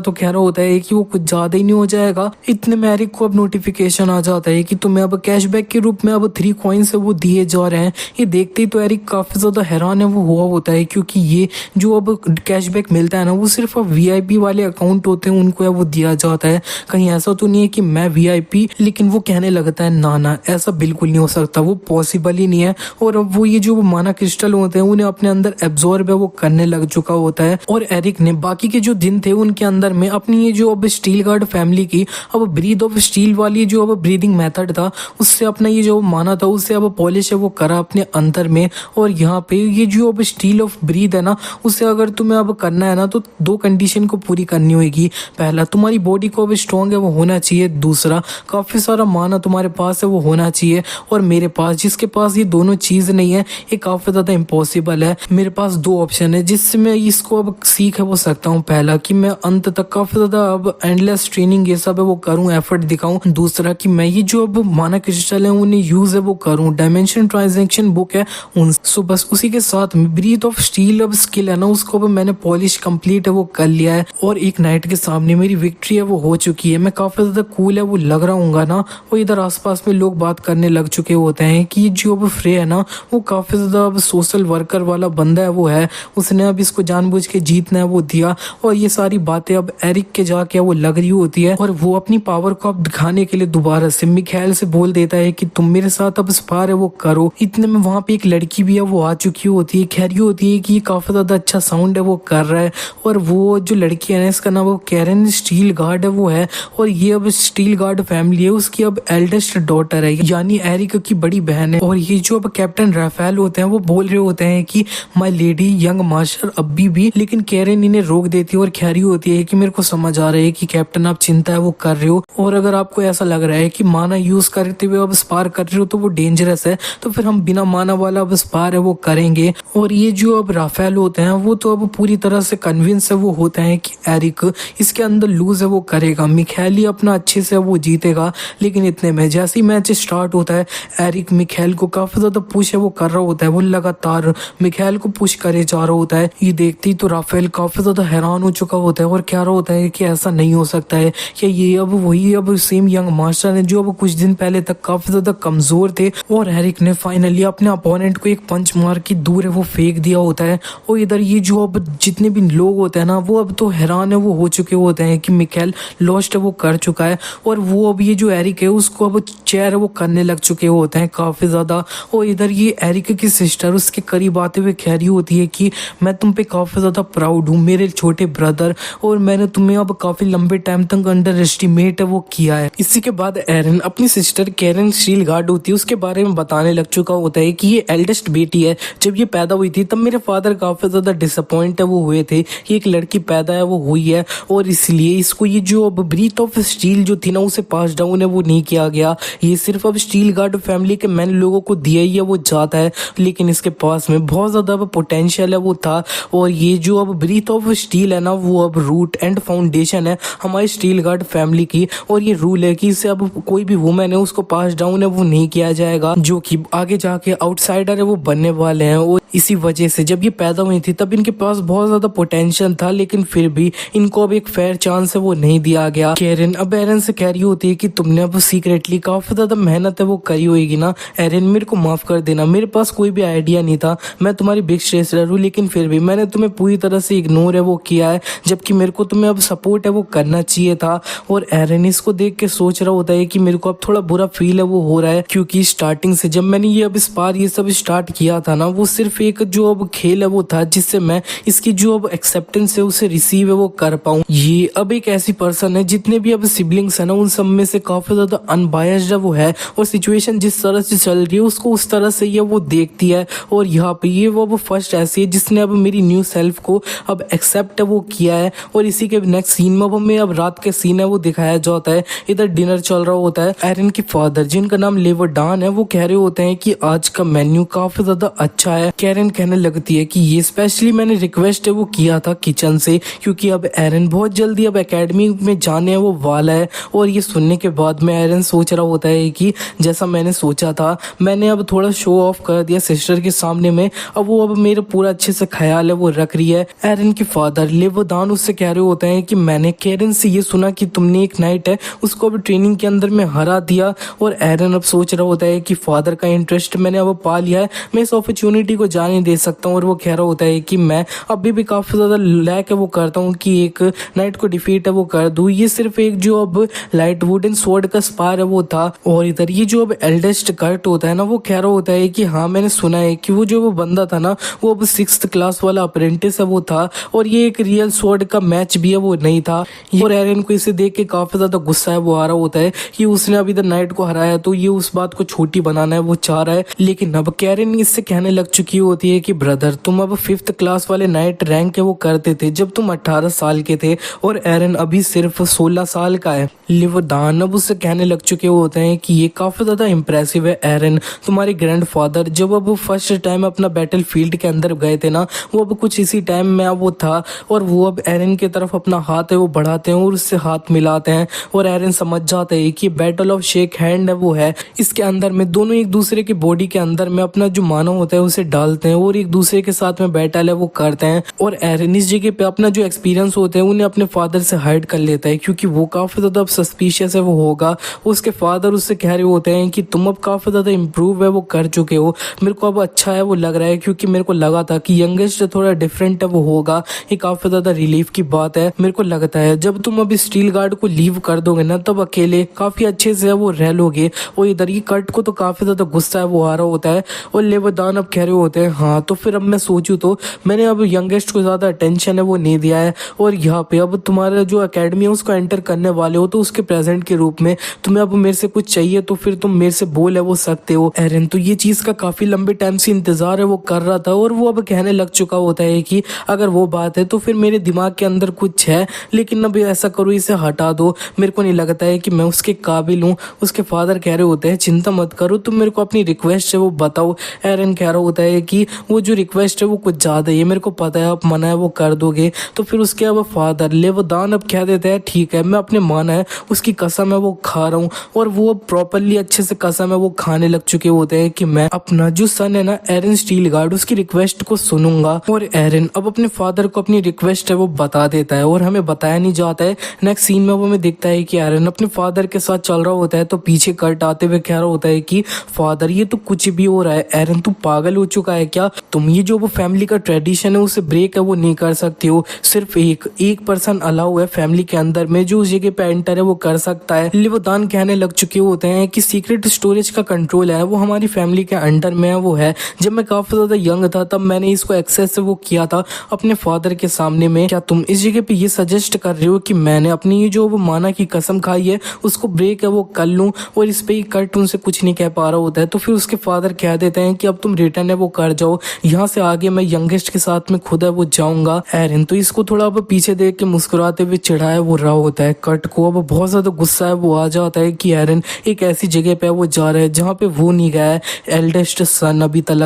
तो कह रहा होता है कि वो कुछ ज्यादा ही नहीं हो जाएगा। इतने में एरिक को अब नोटिफिकेशन आ जाता है कि तुम्हें अब कैशबैक के रूप में अब 3 कॉइन्स है वो दिए जा रहे हैं। ये देखते ही तो एरिक काफी ज्यादा हैरान है वो हुआ होता है, क्योंकि ये जो अब कैशबैक मिलता है ना वो सिर्फ अब वीआईपी वाले अकाउंट होते हैं उनको वो दिया जाता है। कहीं ऐसा तो नहीं है कि मैं वीआईपी, लेकिन वो कहने लगता है ना ना ऐसा बिल्कुल नहीं हो सकता, वो पॉसिबल ही नहीं है। और अब वो ये जो माना क्रिस्टल होते हैं उन्हें अपने अंदर एब्जॉर्ब है वो करने लग चुका होता है। और एरिक ने बाकी के जो दिन थे उनके अंदर में अपनी ये जो अब स्टील गार्ड फैमिली की अब ब्रीथ ऑफ स्टील वाली जो अब ब्रीदिंग मेथड था उससे अपना ये जो माना था उससे अब पॉलिश है वो करा अपने अंदर में। और यहाँ पे ये जो अब स्टील ऑफ ब्रीथ है ना उसे अगर तुम्हें अब करना है ना तो 2 कंडीशन को पूरी करनी होगी। पहला, तुम्हारी बॉडी को अब स्ट्रॉन्ग है वो होना चाहिए। दूसरा, काफी सारा माना तुम्हारे पास है वो होना चाहिए। और मेरे पास, जिसके पास ये दोनों चीज नहीं है, ये काफी ज्यादा इम्पॉसिबल है। मेरे पास 2 ऑप्शन है जिससे मैं इसको अब सीख है वो सकता हूँ। पहला कि मैं अंत तक काफी ज्यादा अब एंडलेस ट्रेनिंग ये सब है वो करूँ, एफर्ट दिखाऊं। दूसरा कि मैं ये जो अब माना क्रिस्टल है उन्हें यूज है वो करूँ। डायमेंशन ट्रांजैक्शन बुक है उन सो बस उसी के साथ में ब्रीथ ऑफ स्टील अब स्किल है ना उसको अब मैंने पॉलिश कंप्लीट है वो कर लिया है। और एक नाइट के सामने मेरी विक्ट्री है वो हो चुकी है। मैं काफी ज्यादा कूल है वो लग रहा हूँ ना। वो इधर आसपास में लोग बात करने लग चुके होते हैं कि जो अब फ्रे है ना वो काफी ज्यादा अब सोशल वर्कर वाला बंदा है वो है, उसने अब इसको जानबूझ के जीतना है वो दिया। और ये सारी बातें अब एरिक के जाके वो लग रही होती है और वो अपनी पावर को अब दिखाने के लिए दोबारा से मिखाइल से बोल देता है कि तुम मेरे साथ अब स्पार है वो करो। इतने में वहां पे एक लड़की भी है वो आ चुकी होती है, कह रही होती है कि काफी ज्यादा अच्छा साउंड है वो कर रहा है। और वो जो लड़की है ना इसका नाम वो कैरन स्टील गार्ड है वो है। और ये अब स्टील गार्ड फैमिली है उसकी अब एल्डेस्ट डॉटर है, यानी एरिक की बड़ी बहन है। और ये जो अब कैप्टन राफेल होते हैं वो बोल रहे होते हैं कि माय लेडी यंग मास्टर अभी भी, लेकिन कैरन इन्हें रोक देती है और कह रही होती है कि मेरे को समझ आ रहा है कि कैप्टन आप चिंता है वो कर रहे हो, और अगर आपको ऐसा लग रहा है कि माना यूज करते हुए अब स्पार कर रहे हो तो वो डेंजरस है, तो फिर हम बिना माना वाला अब स्पार है वो करेंगे। और ये जो अब राफेल होते हैं वो तो अब पूरी तरह से कन्विंस है वो होते हैं कि एरिक इसके अंदर लूज है वो करेगा, मिखाइल ही अपना अच्छे से वो जीतेगा। लेकिन इतने में जैसे ही मैच स्टार्ट होता है एरिक मिखाइल को काफी ज्यादा पुश है वो कर रहा होता है, वो लगातार मिखाइल को पुश करे जा रहा होता है। ये देखती तो राफेल काफी ज्यादा हैरान हो चुका होता है और कह रहा होता है कि ऐसा नहीं हो सकता है, क्या ये अब वही अब सेम यंग मास्टर है जो अब कुछ दिन पहले तक काफी ज्यादा कमजोर थे। और एरिक ने फाइनली अपने अपोनेंट को एक पंच मार के दूर है वो फेंक दिया होता है। और इधर ये जो अब जितने भी लोग होते हैं ना वो अब तो हैरान है वो हो चुके होते हैं कि मिखाइल लॉस्ट है वो कर चुका है। और वो अब ये जो एरिक है उसको अब चेयर वो करने लग चुके होते हैं काफी ज्यादा। और इधर ये एरिक की सिस्टर उसके करीब आते हुए कह रही होती है कि मैं तुम पे काफी ज्यादा प्राउड हूँ मेरे छोटे ब्रदर, और मैंने तुम्हें अब काफी लंबे टाइम तक अंडर एस्टिमेट है वो किया है। इसी के बाद एरन अपनी सिस्टर कैरन स्टील गार्ड होती है उसके बारे में बताने लग चुका होता है कि ये एल्डेस्ट बेटी है। जब ये पैदा हुई थी तब मेरे फादर काफी ज्यादा डिसअपॉइंट है वो हुए थे कि एक लड़की पैदा है वो हुई है, और इसलिए इसको ये जो अब ब्रीथ ऑफ स्टील जो थी ना उसे पास डाउन है वो नहीं किया गया। ये सिर्फ अब स्टील गार्ड फैमिली के मैन लोगों को दिया ही है वो जाता है, लेकिन इसके पास में बहुत ज्यादा अब पोटेंशियल है वो था। और ये जो अब ब्रीथ ऑफ स्टील है ना वो अब रूट एंड फाउंडेशन है हमारी स्टील गार्ड फैमिली की। और ये रूल है कि इसे अब कोई भी वुमेन है उसको पास डाउन है वो नहीं किया जाएगा, जो कि आगे जाके आउटसाइडर है वो बनने वाले हैं। और इसी वजह से जब ये पैदा हुई थी तब इनके पास बहुत ज्यादा पोटेंशियल था, लेकिन फिर भी इनको अब एक फेयर चांस है वो नहीं दिया गया। कैरन अब एरन से कह रही होती है कि तुमने अब सीक्रेटली काफी ज्यादा मेहनत है वो करी होगी ना एरन, मेरे को माफ कर देना, मेरे पास कोई भी आइडिया नहीं था, मैं तुम्हारी बिग स्ट्रेसर हूँ, लेकिन फिर भी मैंने तुम्हें पूरी तरह से इग्नोर है वो किया है, जबकि मेरे को तुम्हें अब सपोर्ट है वो करना चाहिए था। और एरन इसको देख के सोच रहा होता है कि मेरे को अब थोड़ा बुरा फील है वो हो रहा है, क्योंकि स्टार्टिंग से जब मैंने ये अब इस बार ये सब स्टार्ट किया था ना वो सिर्फ एक जो अब खेल है वो था जिससे मैं इसकी जो अब एक्सेप्टेंस है उसे रिसीव है वो कर पाऊं। ये अब एक ऐसी पर्सन है जितने भी अब सिबलिंग्स है ना उन सब में से काफी ज्यादा अनबायस्ड है वो है, और सिचुएशन जिस तरह से चल रही है उसको उस तरह से ये वो देखती है। और यहाँ पे ये वो फर्स्ट ऐसी है जिसने अब मेरी न्यू सेल्फ को अब एक्सेप्ट है वो किया है। और इसी के नेक्स्ट सीन में अब हमें अब रात के सीन है वो दिखाया जाता है। इधर डिनर चल रहा होता है। एरन के फादर जिनका नाम लेवरडान है वो कह रहे होते हैं कि आज का मेन्यू काफी ज्यादा अच्छा है, कह एरन कहने लगती है कि ये स्पेशली मैंने रिक्वेस्ट है वो किया था किचन से, क्योंकि अब एरन बहुत जल्दी अब एकेडमी में जाने वो वाला है। और ये सुनने के बाद में एरन सोच रहा होता है कि जैसा मैंने सोचा था, मैंने अब थोड़ा शो ऑफ कर दिया सिस्टर के सामने में, अब वो अब मेरे पूरा अच्छे से ख्याल है वो रख रही है। एरन के फादर लेवोदान उससे कह रहे होते हैं कि मैंने केरन से ये सुना कि तुमने एक नाइट है उसको अब ट्रेनिंग के अंदर में हरा दिया। और एरन अब सोच रहा होता है कि फादर का इंटरेस्ट मैंने अब पा लिया है, मैं इस अपॉर्चुनिटी को जाने दे सकता हूँ। और वो कह रहा होता है कि मैं अभी भी काफी ज्यादा लैक है वो करता हूँ कि एक नाइट को डिफीट है वो कर दूं। ये सिर्फ एक जो अब लाइट वुडन स्वॉर्ड का स्पार है वो था। और इधर ये जो अब एल्डेस्ट कर्ट होता है ना, वो कह रहा होता है कि हाँ मैंने सुना है कि वो जो वो बंदा था ना, वो अब 6th क्लास वाला अप्रेंटिस है वो था, और ये एक रियल स्वॉर्ड का मैच भी है वो नहीं था। और एरन को इसे देख के काफी ज्यादा गुस्सा है वो आ रहा होता है कि उसने अभी द नाइट को हराया, तो ये उस बात को छोटी बनाना है वो चाह रहा है। लेकिन अब कैरन इससे कहने लग चुकी होती है कि ब्रदर तुम अब 5th क्लास वाले नाइट रैंक है वो करते थे जब तुम 18 साल के थे, और एरन अभी सिर्फ 16 साल का है। लिवदान अब उससे कहने लग चुके होते हैं कि ये काफी ज्यादा इंप्रेसिव है एरन, तुम्हारे ग्रैंडफादर जब अब फर्स्ट टाइम अपना बैटल फील्ड के अंदर गए थे ना, वो अब कुछ इसी टाइम में अब वो था। और वो अब एरन की तरफ अपना हाथ है वो बढ़ाते हैं और उससे हाथ मिलाते हैं, और एरन समझ जाते हैं कि बैटल ऑफ शेक हैंड है वो है। इसके अंदर में दोनों एक दूसरे की बॉडी के अंदर में अपना जो मानव होता है उसे डालते हैं और एक दूसरे के साथ में बैटल है वो करते हैं। और एरन इस जगह पे अपना जो एक्सपीरियंस होते हैं उन्हें अपने फादर से हाइड कर लेता है, क्योंकि वो काफी ज्यादा सस्पिशियस है वो होगा। उसके फादर उससे कह रहे होते हैं कि तुम अब काफी ज्यादा इम्प्रूव है वो कर चुके हो, मेरे को अब अच्छा है वो लग रहा है, क्योंकि मेरे को लगा था कि यंगेस्ट थोड़ा डिफरेंट है वो होगा। ये काफी ज्यादा रिलीफ की बात है मेरे को लगता है। जब तुम अब स्टील गार्ड को लीव कर दोगे ना, तब अकेले काफी अच्छे से वो रह लोगे। और इधर ये कट को तो काफी ज्यादा गुस्सा है वो आ रहा होता है, और लेवदान अब कह रहे होते हैं हाँ तो फिर अब मैं सोचूं तो मैंने अब यंगेस्ट को ज्यादा अटेंशन है वो नहीं दिया है, और यहाँ पे अब तुम्हारा जो अकेडमी है उसको एंटर करने वाले हो, तो उसके प्रेजेंट के रूप में तुम्हें अब मेरे से कुछ चाहिए तो फिर तुम मेरे से बोल है वो सकते हो। एरन तो ये चीज का काफी लंबे टाइम से इंतजार है वो कर रहा था, और वो अब कहने लग चुका होता है कि अगर वो बात है तो फिर मेरे दिमाग के अंदर कुछ है, लेकिन अब ऐसा करो इसे हटा दो, मेरे को नहीं लगता है कि मैं उसके काबिल हूँ। उसके फादर कह रहे होते हैं चिंता मत करो, तुम मेरे को अपनी रिक्वेस्ट है वो बताओ। एरन कह रहा होता है कि वो जो रिक्वेस्ट है वो कुछ ज्यादा है, मेरे को पता है आप मना है वो कर दोगे। तो फिर उसके अब फादर लेवदान अब कह देते हैं ठीक है मैं अपने माना है उसकी कसम है वो खा रहा हूँ, और वो प्रॉपरली अच्छे से कसम है वो खाने लग चुके होते हैं कि मैं अपना जो सन है ना एरन स्टील गार्ड उसकी रिक्वेस्ट को सुनूंगा। और एरन अब अपने फादर को अपनी रिक्वेस्ट है वो बता देता है, और हमें बताया नहीं जाता है। नेक्स्ट सीन में वो हमें दिखता है कि एरन अपने फादर के साथ चल रहा होता है, तो पीछे कट आते हुए कह रहा होता है कि फादर ये तो कुछ भी हो रहा है, एरन तू पागल हो चुका है क्या, तुम ये जो वो फैमिली का ट्रेडिशन है उसे ब्रेक है वो नहीं कर सकते हो, सिर्फ एक पर्सन अलाउ है फैमिली के अंदर में जो उस जगह पे एंटर है वो कर सकता है। लिवदान कहने लग चुके होते हैं कि सीक्रेट स्टोरेज का कंट्रोल है वो हमारी फैमिली के अंडर में है वो है, जब मैं काफी ज्यादा यंग था तब मैंने इसको एक्सेस वो किया था अपने फादर के सामने में, क्या तुम इस जगह पे ये सजेस्ट कर रहे हो कि मैंने अपनी ये जो वो माना की कसम खाई है उसको ब्रेक है वो कर लूं। और इस पे कट उनसे कुछ नहीं कह पा रहा होता है, तो फिर उसके फादर कह देते हैं कि अब तुम रिटर्न है वो कर जाओ, यहाँ से आगे मैं यंगेस्ट के साथ में खुद है वो जाऊंगा। एरन तो इसको थोड़ा अब पीछे देख के मुस्कुराते हुए चिढ़ाया वो रहा होता है। कट को अब बहुत ज्यादा गुस्सा है वो आ जाता है कि एरन एक ऐसी जगह पे वो जा रहा है जहाँ पे वो नहीं गया है एल्डेस्ट सन अभी तक।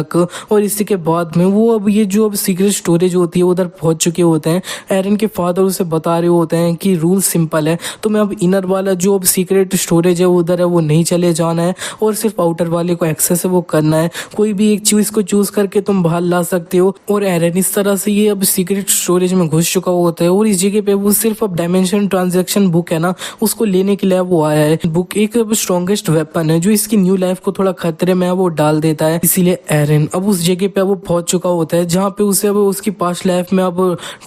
और इसी के बाद में वो अब ये जो अब सीक्रेट स्टोरेज होती है उधर पहुंच चुके होते हैं। एरन के फादर उसे बता रहे होते हैं कि रूल सिंपल है, तुम्हें अब इनर वाला जो अब सीक्रेट स्टोरेज है उधर है वो नहीं चले जाना है, और सिर्फ आउटर वाले को एक्सेस है वो करना है, कोई भी एक चीज को चूज करके तुम बाहर ला सकते हो। और एरन इस तरह से ये अब सीक्रेट स्टोरेज में घुस चुका होता है, और इस जगह पे वो सिर्फ अब डायमेंशन ट्रांजैक्शन बुक है ना उसको लेने के लिए वो आया है। बुक एक स्ट्रॉन्गेस्ट वेपन है जो इसकी न्यू लाइफ को थोड़ा खतरे में वो डाल देता है, इसीलिए एरन अब उस जगह पे वो पहुंच चुका होता है जहाँ पे उसे अब उसकी पास्ट लाइफ में अब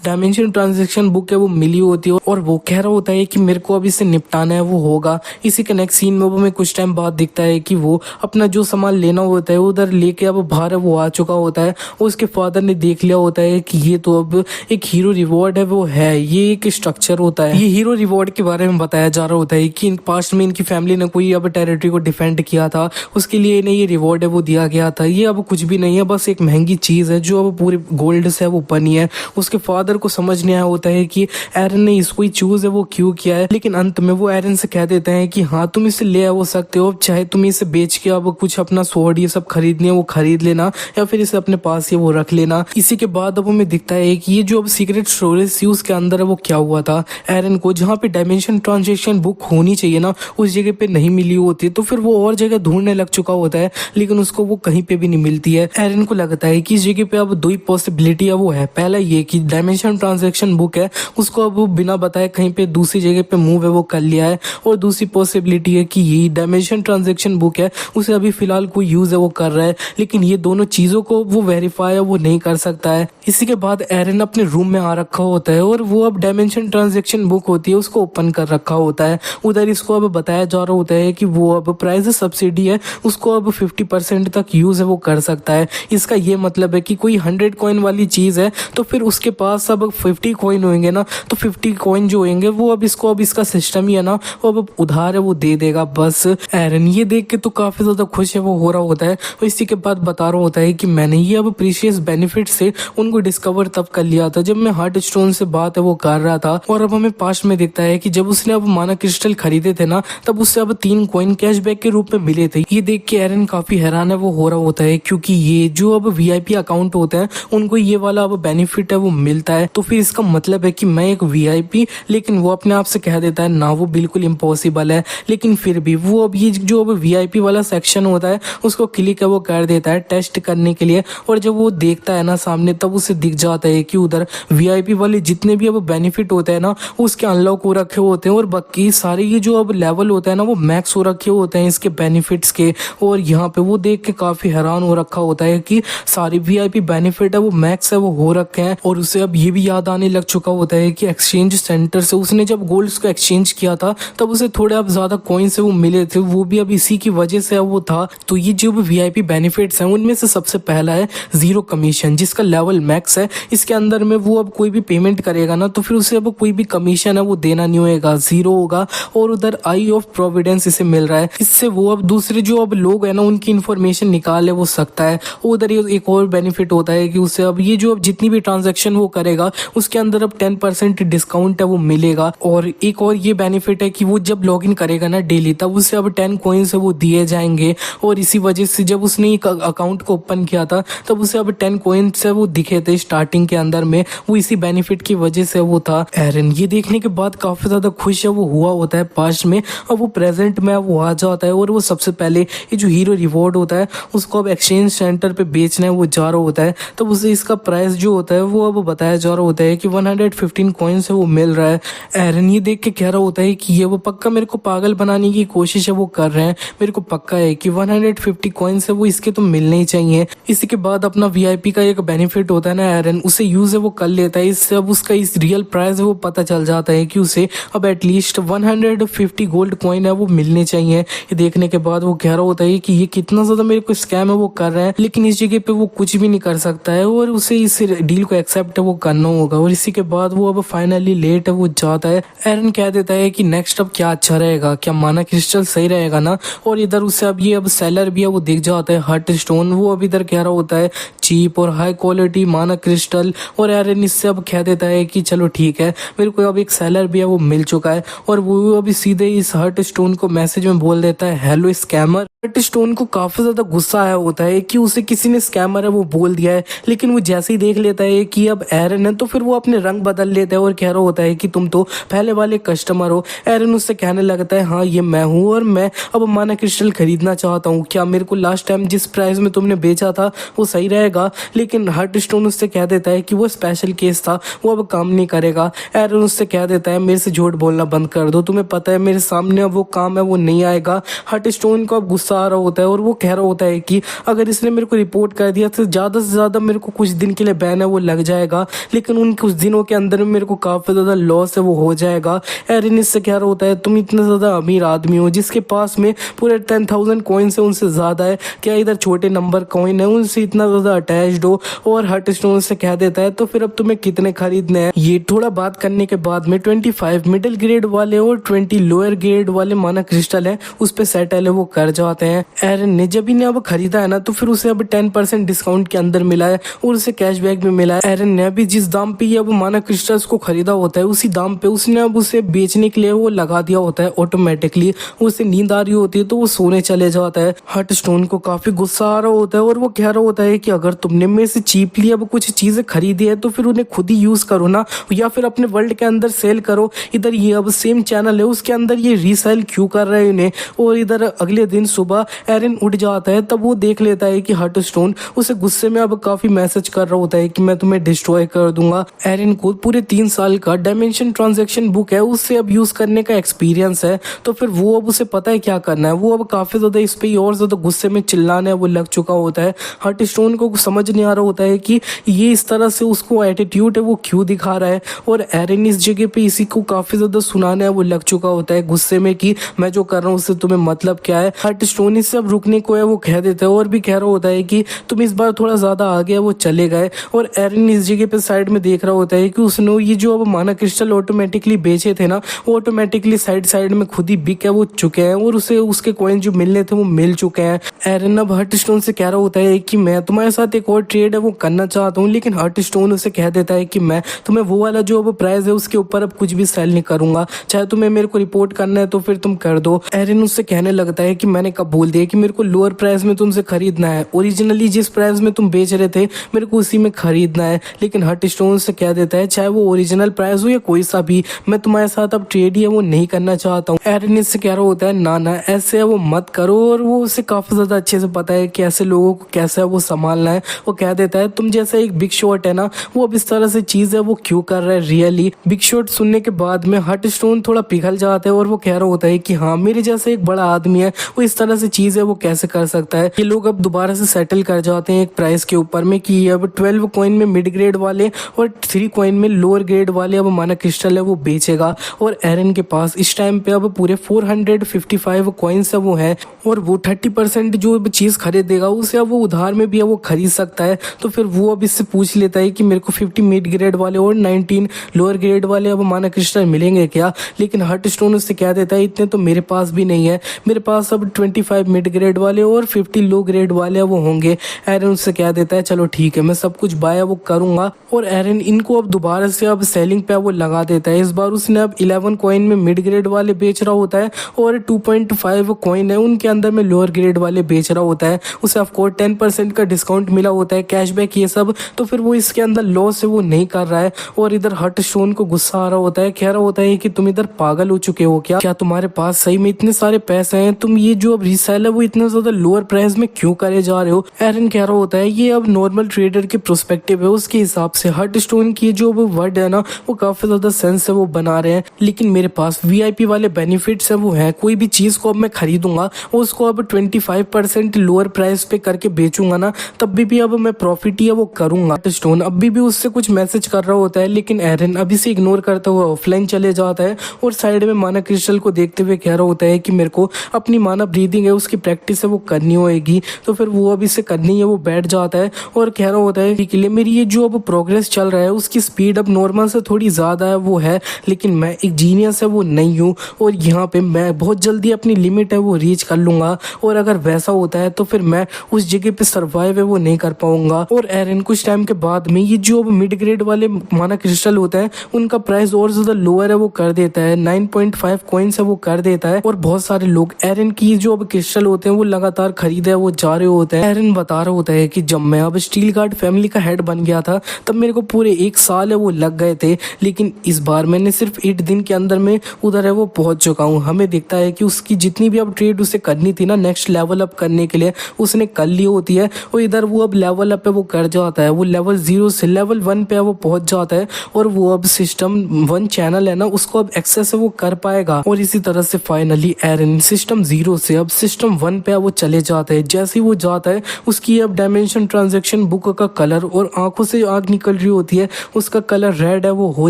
डायमेंशन ट्रांजैक्शन बुक है वो मिली होती है, और वो कह रहा होता है कि मेरे को अब इसे निपटाना है वो होगा। इसी के नेक्स्ट सीन में वो हमें कुछ टाइम बाद दिखता है कि वो अपना जो सामान लेना होता है उधर लेके अब बाहर वो आ चुका होता है, और उसके फादर ने देख लिया होता है कि ये तो अब एक हीरो रिवॉर्ड है वो है, ये एक स्ट्रक्चर होता है। ये हीरो रिवॉर्ड के बारे में बताया जा रहा होता है कि पास्ट में इनकी फैमिली ने कोई अब टेरिटरी को डिफेंड किया था, उसके लिए इन्हें ये रिवॉर्ड है वो दिया गया था। ये अब कुछ भी नहीं है, बस एक महंगी चीज है जो अब पूरे गोल्ड से वो बनी है। उसके फादर को समझ नहीं आया होता है कि एरन ने इसको ही चूज है वो क्यों किया है, लेकिन अंत में वो एरन से कह देते हैं कि हाँ तुम इसे ले आ वो सकते हो, चाहे तुम इसे बेच के अब कुछ अपना स्वॉर्ड ये सब खरीदनी है वो खरीद लेना, या फिर इसे अपने पास ही वो रख लेना। इसी के बाद अब हमें दिखता है कि ये जो अब सीक्रेट स्टोरेज थी उसके अंदर वो क्या हुआ था, एरन को जहाँ पे डायमेंशन ट्रांजेक्शन बुक होनी चाहिए ना उस जगह पे नहीं मिली होती, तो फिर वो और जगह ढूंढने लग चुका होता है लेकिन उसको वो कहीं पे भी नहीं मिलती है। एरन को लगता है कि इस जगह पे अब दो ही पॉसिबिलिटी है वो है, पहला ये कि डायमेंशन ट्रांजेक्शन बुक है उसको अब वो बिना बताए कहीं पे दूसरी जगह पे मूव है वो कर लिया है, और दूसरी पॉसिबिलिटी है कि ये डायमेंशन ट्रांजेक्शन बुक है उसे अभी फिलहाल कोई यूज है वो कर रहा है, लेकिन ये दोनों चीजों को वो वेरीफाई है वो नहीं कर सकता है। इसी के बाद एरन अपने रूम में आ रखा होता है और वो अब डायमेंशन ट्रांजेक्शन बुक होती है उसको ओपन कर रखा होता है। उधर इसको अब बताया जा रहा होता है कि वो अब प्राइस सब्सिडी है उसको अब 50% तक यूज है वो कर सकता है। इसका ये मतलब है कि कोई 100 कॉइन वाली चीज है तो फिर उसके पास अब 50 कॉइन होंगे ना, तो 50 कॉइन जो होंगे वो अब इसको अब इसका सिस्टम ही है ना वो अब उधार है वो दे देगा बस। एरन ये देख के तो काफी ज्यादा खुश है वो हो रहा होता है और इसी के बाद बता रहा होता है कि मैंने ये अब प्रीशियस बेनिफिट से उनको डिस्कवर तब कर लिया था जब मैं हार्ट स्टोन से बात है वो कर रहा था। और अब हमें पास्ट में दिखता है कि जब उसने अब माना क्रिस्टल खरीदे थे ना तब उससे अब 3 कॉइन कैशबैक के रूप में मिले थे। ये देख के एरन काफी हैरान है वो हो रहा होता है क्योंकि ये जो अब वीआईपी अकाउंट होते हैं उनको ये वाला अब बेनिफिट है वो मिलता है, तो फिर इसका मतलब है कि मैं एक वीआईपी, लेकिन वो अपने आप से कह देता है ना वो बिल्कुल इम्पॉसिबल है, लेकिन फिर भी वो अब ये जो अब वीआईपी वाला सेक्शन होता है उसको क्लिक है वो कर देता है टेस्ट करने के लिए। और जब वो देखता है ना सामने तब उसे दिख जाता है कि उधर वीआईपी वाले जितने भी अब बेनिफिट होते हैं ना उसके अनलॉक हो रखे होते हैं और बाकी सारे ये जो अब लेवल होता है ना वो मैक्स हो रखे होते हैं इसके बेनिफिट्स के। और यहाँ पे वो देख के काफी हैरान हो रखा होता है कि सारी वीआईपी बेनिफिट है वो मैक्स है वो हो रखे हैं। और उसे अब ये भी याद आने लग चुका होता है कि एक्सचेंज सेंटर से उसने जब गोल्ड्स को एक्सचेंज किया था तब उसे थोड़े अब ज्यादा कॉइन से वो मिले थे, वो भी अब इसी की वजह से वो था। तो ये जो वीआईपी बेनिफिट्स हैं उनमें से सबसे पहला है जीरो कमीशन जिसका लेवल मैक्स है। इसके अंदर में वो अब कोई भी पेमेंट करेगा ना तो फिर उसे अब कोई भी कमीशन है वो देना नहीं होगा, जीरो होगा। और उधर आई ऑफ प्रोविडेंस इसे मिल रहा है, इससे वो अब दूसरे जो अब लोग है ना उनकी इंफॉर्मेशन निकाले वो सकता है। उधर एक और बेनिफिट होता है कि उसे अब ये जो अब जितनी भी ट्रांजेक्शन वो करेगा उसके अंदर अब 10% डिस्काउंट है वो मिलेगा। और एक और ये बेनिफिट है कि वो जब लॉग इन करेगा ना डेली तब उसे अब 10 कॉइन्स है वो दिए जाएंगे। और इसी वजह से जब उसने एक अकाउंट को ओपन किया था तब उसे अब 10 कॉइन्स है वो दिखे थे स्टार्टिंग के अंदर में, वो इसी बेनिफिट की वजह से वो था। एरन ये देखने के बाद काफी ज्यादा खुश है वो हुआ होता है पास्ट में, और वो प्रेजेंट में वो आ जाता है और वो सबसे पहले ये जो हीरो रिवॉर्ड होता है उसको अब एक्सचेंज सेंटर पे बेचना है वो जा रहा होता है। तब उसे इसका प्राइस जो होता है वो अब बताया जा रहा होता है कि 115 कॉइन से वो मिल रहा है। एरन ये देख के कह रहा होता है कि ये वो पक्का मेरे को पागल बनाने की कोशिश है वो कर रहे हैं, मेरे को पक्का है कि 150 कॉइन से वो इसके तो मिलने ही चाहिए। इसी के बाद अपना वीआईपी का एक बेनिफिट होता है ना एरन उसे यूज है वो कर लेता है, इससे अब उसका इस रियल प्राइस है वो पता चल जाता है कि उसे अब एटलीस्ट 150 गोल्ड कॉइन है वो मिलने चाहिए। ये देखने के बाद वो कह रहा होता है कि ये कितना ज्यादा मेरे को स्कैम है वो कर रहा है, लेकिन इस जगह पे वो कुछ भी नहीं कर सकता है और उसे इस डील को एक्सेप्ट है वो करना होगा। और इसी के बाद वो अब फाइनली लेट है वो जाता है। एरन कह देता है कि नेक्स्ट अब क्या अच्छा रहेगा, क्या माना क्रिस्टल सही रहेगा ना। और इधर उसे अब ये अब सेलर भी है वो दिख जाता है हार्ट स्टोन, वो अब इधर कह रहा होता है चीप और हाई क्वालिटी माना क्रिस्टल। और एरन इससे अब कह देता है कि चलो ठीक है मेरे को अब एक सेलर भी है वो मिल चुका है। और वो अभी सीधे इस हार्ट स्टोन को मैसेज में बोल देता है हेलो स्कैमर। हार्ट स्टोन को काफी ज्यादा गुस्सा आया होता है कि उसे किसी ने स्कैमर है वो बोल दिया है, लेकिन वो जैसे ही देख लेता है कि अब एरन है तो फिर वो अपने रंग बदल लेता है और कह रहा होता है कि तुम तो पहले वाले कस्टमर हो। एरन उससे कहने लगता है हाँ ये मैं हूँ और मैं अब माना क्रिस्टल खरीदना चाहता हूँ, क्या मेरे को लास्ट टाइम जिस प्राइस में तुमने बेचा था वो सही रहेगा। लेकिन हार्ट स्टोन उससे कह देता है कि वो स्पेशल केस था वो अब काम नहीं करेगा। एरन उससे कह देता है मेरे से झूठ बोलना बंद कर दो, तुम्हें पता है मेरे सामने अब वो काम है वो नहीं आएगा। हार्ट स्टोन को अब गुस्सा आ रहा होता है और वो कह रहा होता है कि अगर इसने मेरे को रिपोर्ट कर दिया तो ज्यादा से ज्यादा मेरे को कुछ दिन के लिए बैन है वो लग जाएगा, लेकिन उन कुछ दिनों के अंदर में मेरे को काफी ज्यादा लॉस है वो हो जाएगा। एरन इससे कह रहा होता है तुम इतना ज्यादा अमीर आदमी हो जिसके पास में पूरे 10,000 कॉइन से उनसे ज्यादा है, क्या इधर छोटे नंबर कॉइन है उनसे इतना ज्यादा अटैच्ड हो। और हार्ट स्टोन से कह देता है तो फिर अब तुम्हें कितने खरीदने हैं। ये थोड़ा बात करने के बाद में 25 मिडिल ग्रेड वाले और 20 लोअर ग्रेड वाले माना क्रिस्टल है उस पे सेटल है वो कर जाता जाते हैं। एरन ने जब इन्हें अब खरीदा है ना तो फिर उसे अब 10% डिस्काउंट के अंदर मिला है और उसे कैशबैक भी मिला है। एरन ने अभी जिस दाम पे ये अब माना क्रिस्टल्स को खरीदा होता है उसी दाम पे उसने अब उसे बेचने के लिए वो लगा दिया होता है ऑटोमेटिकली। उसे नींद आ रही होती है तो वो सोने चले जाता है। हर्टस्टोन को काफी गुस्सा आ रहा होता है और वो कह रहा होता है कि अगर तुमने मेरे से चीपली अब कुछ चीजें खरीदी है तो फिर उन्हें खुद ही यूज करो ना, या फिर अपने वर्ल्ड के अंदर सेल करो। इधर ये अब सेम चैनल है उसके अंदर ये रीसेल क्यों कर रहे हैं उन्हें। और इधर अगले दिन सुबह एरन उठ जाता है, तब वो देख लेता है कि हर्टस्टोन उसे गुस्से में अब काफी मैसेज कर रहा होता है कि मैं तुम्हें डिस्ट्रॉय कर दूंगा। एरन को पूरे 3 साल का डायमेंशन ट्रांजैक्शन बुक है उससे अब यूज करने का एक्सपीरियंस है, तो फिर वो अब उसे पता है क्या करना है। वो अब काफी ज्यादा इस पे और ज्यादा गुस्से में चिल्लाने वो लग चुका होता है। हर्टस्टोन को समझ नहीं आ रहा होता है कि ये इस तरह से उसको एटीट्यूड है वो क्यों दिखा रहा है। और एरन इस जगह पे इसी को काफी ज्यादा सुनाने वो लग चुका होता है गुस्से में कि मैं जो कर रहा हूँ उससे तुम्हें मतलब क्या है। हर्टस्टोन इससे अब रुकने को है वो कह देता है और भी कह रहा होता है कि तुम इस बार थोड़ा ज्यादा आ गया। वो चले गए और एरन इस जगह पे साइड में देख रहा होता है कि उसने ये जो अब माना क्रिस्टल ऑटोमेटिकली बेचे थे ना वो ऑटोमेटिकली साइड में खुद ही बिक है वो चुके हैं और उसे उसके कॉइन जो मिलने थे वो मिल चुके हैं। एरन अब हर्टस्टोन से कह रहा होता है कि मैं तुम्हारे साथ एक और ट्रेड है वो करना चाहता हूँ, लेकिन हर्टस्टोन उसे कह देता है कि मैं तुम्हें वो वाला जो अब प्राइस है उसके ऊपर अब कुछ भी सेल नहीं करूंगा, चाहे तुम्हें मेरे को रिपोर्ट करना है तो फिर तुम कर दो। एरन उससे कहने लगता है कि मैंने कब बोल दिया कि मेरे को लोअर प्राइस में तुमसे खरीदना है, ओरिजिनली जिस प्राइस में तुम बेच रहे थे मेरे को उसी में खरीदना है। लेकिन हर्टस्टोन से कह देता है चाहे वो ओरिजिनल प्राइस हो या कोई सा भी, मैं तुम्हारे साथ अब ट्रेड ही है वो नहीं करना चाहता हूँ। एरन इससे कह रहा होता है ना ऐसे है वो मत करो, और वो उसे काफी ज्यादा अच्छे से पता है कि ऐसे लोगों को कैसे वो संभालना है। वो कह देता है तुम जैसा एक बिग शॉट है ना वो अब इस तरह से चीज है वो क्यों कर रहा है रियली। बिग शॉट सुनने के बाद में हर्टस्टोन थोड़ा पिघल जाता है और वो कह रहा होता है कि हाँ मेरे जैसा एक बड़ा आदमी है वो इस तरह से चीज है वो कैसे कर सकता है। ये लोग अब दोबारा से सेटल कर जाते हैं एक प्राइस के ऊपर में कि अब 12 कॉइन में मिड ग्रेड वाले और 3 कॉइन में लोअर ग्रेड वाले अब माना क्रिस्टल है वो बेचेगा। और एरन के पास इस टाइम पे अब पूरे 455 कॉइन्स है वो है और वो 30% जो चीज खरीदेगा उसे अब वो उधार में भी है वो खरीद सकता है। तो फिर वो अब इससे पूछ लेता है कि मेरे को 50 मिड ग्रेड वाले और 19 लोअर ग्रेड वाले अब माना क्रिस्टल मिलेंगे क्या। लेकिन हर्टस्टोन उससे कह देता है इतने तो मेरे पास भी नहीं है, मेरे पास अब 25 मिड ग्रेड वाले और 50 लो ग्रेड वाले वो होंगे। एरन उससे कह देता है चलो ठीक है मैं सब कुछ बाय वो करूंगा। और एरन इनको अब दोबारा से अब सेलिंग पे वो लगा देता है। इस बार उसने अब 11 कॉइन में मिड ग्रेड वाले बेच रहा होता है और 2.5 कॉइन है उनके अंदर में लोअर ग्रेड वाले बेच रहा होता है। उसे ऑफकोर्स 10% का डिस्काउंट मिला होता है, कैशबैक ये सब, तो फिर वो इसके अंदर लॉस है वो नहीं कर रहा है। और इधर हर्टस्टोन को गुस्सा आ रहा होता है, कह रहा होता है कि तुम इधर पागल हो चुके हो क्या तुम्हारे पास सही में इतने सारे पैसे हैं, तुम ये जो अब रीसेल है वो इतना ज्यादा लोअर प्राइस में क्यों करे जा रहे हो। एरन कह रहा होता है ये अब नॉर्मल ट्रेडर के प्रोस्पेक्टिव है उसके हिसाब से हर्टस्टोन की जो वर्ड है ना वो काफी ज्यादा सेंस है वो बना रहे हैं, लेकिन मेरे पास वीआईपी वाले बेनिफिट्स है वो है। कोई भी चीज को अब मैं खरीदूंगा उसको अब 25% लोअर प्राइस पे करके बेचूंगा ना तब भी अब मैं प्रॉफिट ही है वो करूंगा। हर्टस्टोन अभी भी उससे कुछ मैसेज कर रहा होता है, लेकिन एरन अभी से इग्नोर करता हुआ ऑफलाइन चले जाता है और साइड में माना क्रिस्टल को देखते हुए कह रहा होता है कि मेरे को अपनी माना ब्रीदिंग है उसकी प्रैक्टिस है वो करनी होगी। तो फिर वो अभी से करनी है वो बैठ जाता है और कह रहा होता है कि मेरी ये जो अब प्रोग्रेस चल रहा है उसकी स्पीड अब नॉर्मल से थोड़ी ज्यादा है वो है, लेकिन मैं एक जीनियस है वो नहीं हूँ और यहाँ पे मैं बहुत जल्दी अपनी लिमिट है वो रीच कर लूंगा। और अगर वैसा होता है तो फिर मैं उस जगह पे सर्वाइव है वो नहीं कर पाऊंगा। और एरन कुछ टाइम के बाद में ये जो अब मिड ग्रेड वाले माना क्रिस्टल होता है उनका प्राइस और ज्यादा लोअर है वो कर देता है, 9.5 कॉइन्स है वो कर देता है। और बहुत सारे लोग एरन की जो अब क्रिस्टल होते हैं वो लगातार खरीदे वो जा रहे होते हैं। एरन बता रहा होता है कि जब मैं अब स्टील गार्ड फैमिली का हेड बन गया था तब मेरे को पूरे 1 साल है वो लग गए थे, लेकिन इस बार मैंने सिर्फ 8 दिन के अंदर में उधर है वो पहुंच चुका हूँ। हमें दिखता है कि उसकी जितनी भी अब ट्रेड उसे करनी थी ना नेक्स्ट लेवल अप करने के लिए उसने कर ली होती है और इधर वो अब लेवल अप है वो कर जाता है। वो लेवल 0 से लेवल 1 पे वो पहुंच जाता है और वो अब सिस्टम 1 चैनल है ना उसको अब एक्सेस है वो कर पाएगा। और इसी तरह से फाइनली एरन सिस्टम 0 से अब सिस्टम 1 पे वो चले जाते हैं। जैसे ही वो जाता है उसकी अब डायमेंशन ट्रांजैक्शन बुक का कलर और आंखों से आग निकल रही होती है उसका कलर रेड है वो हो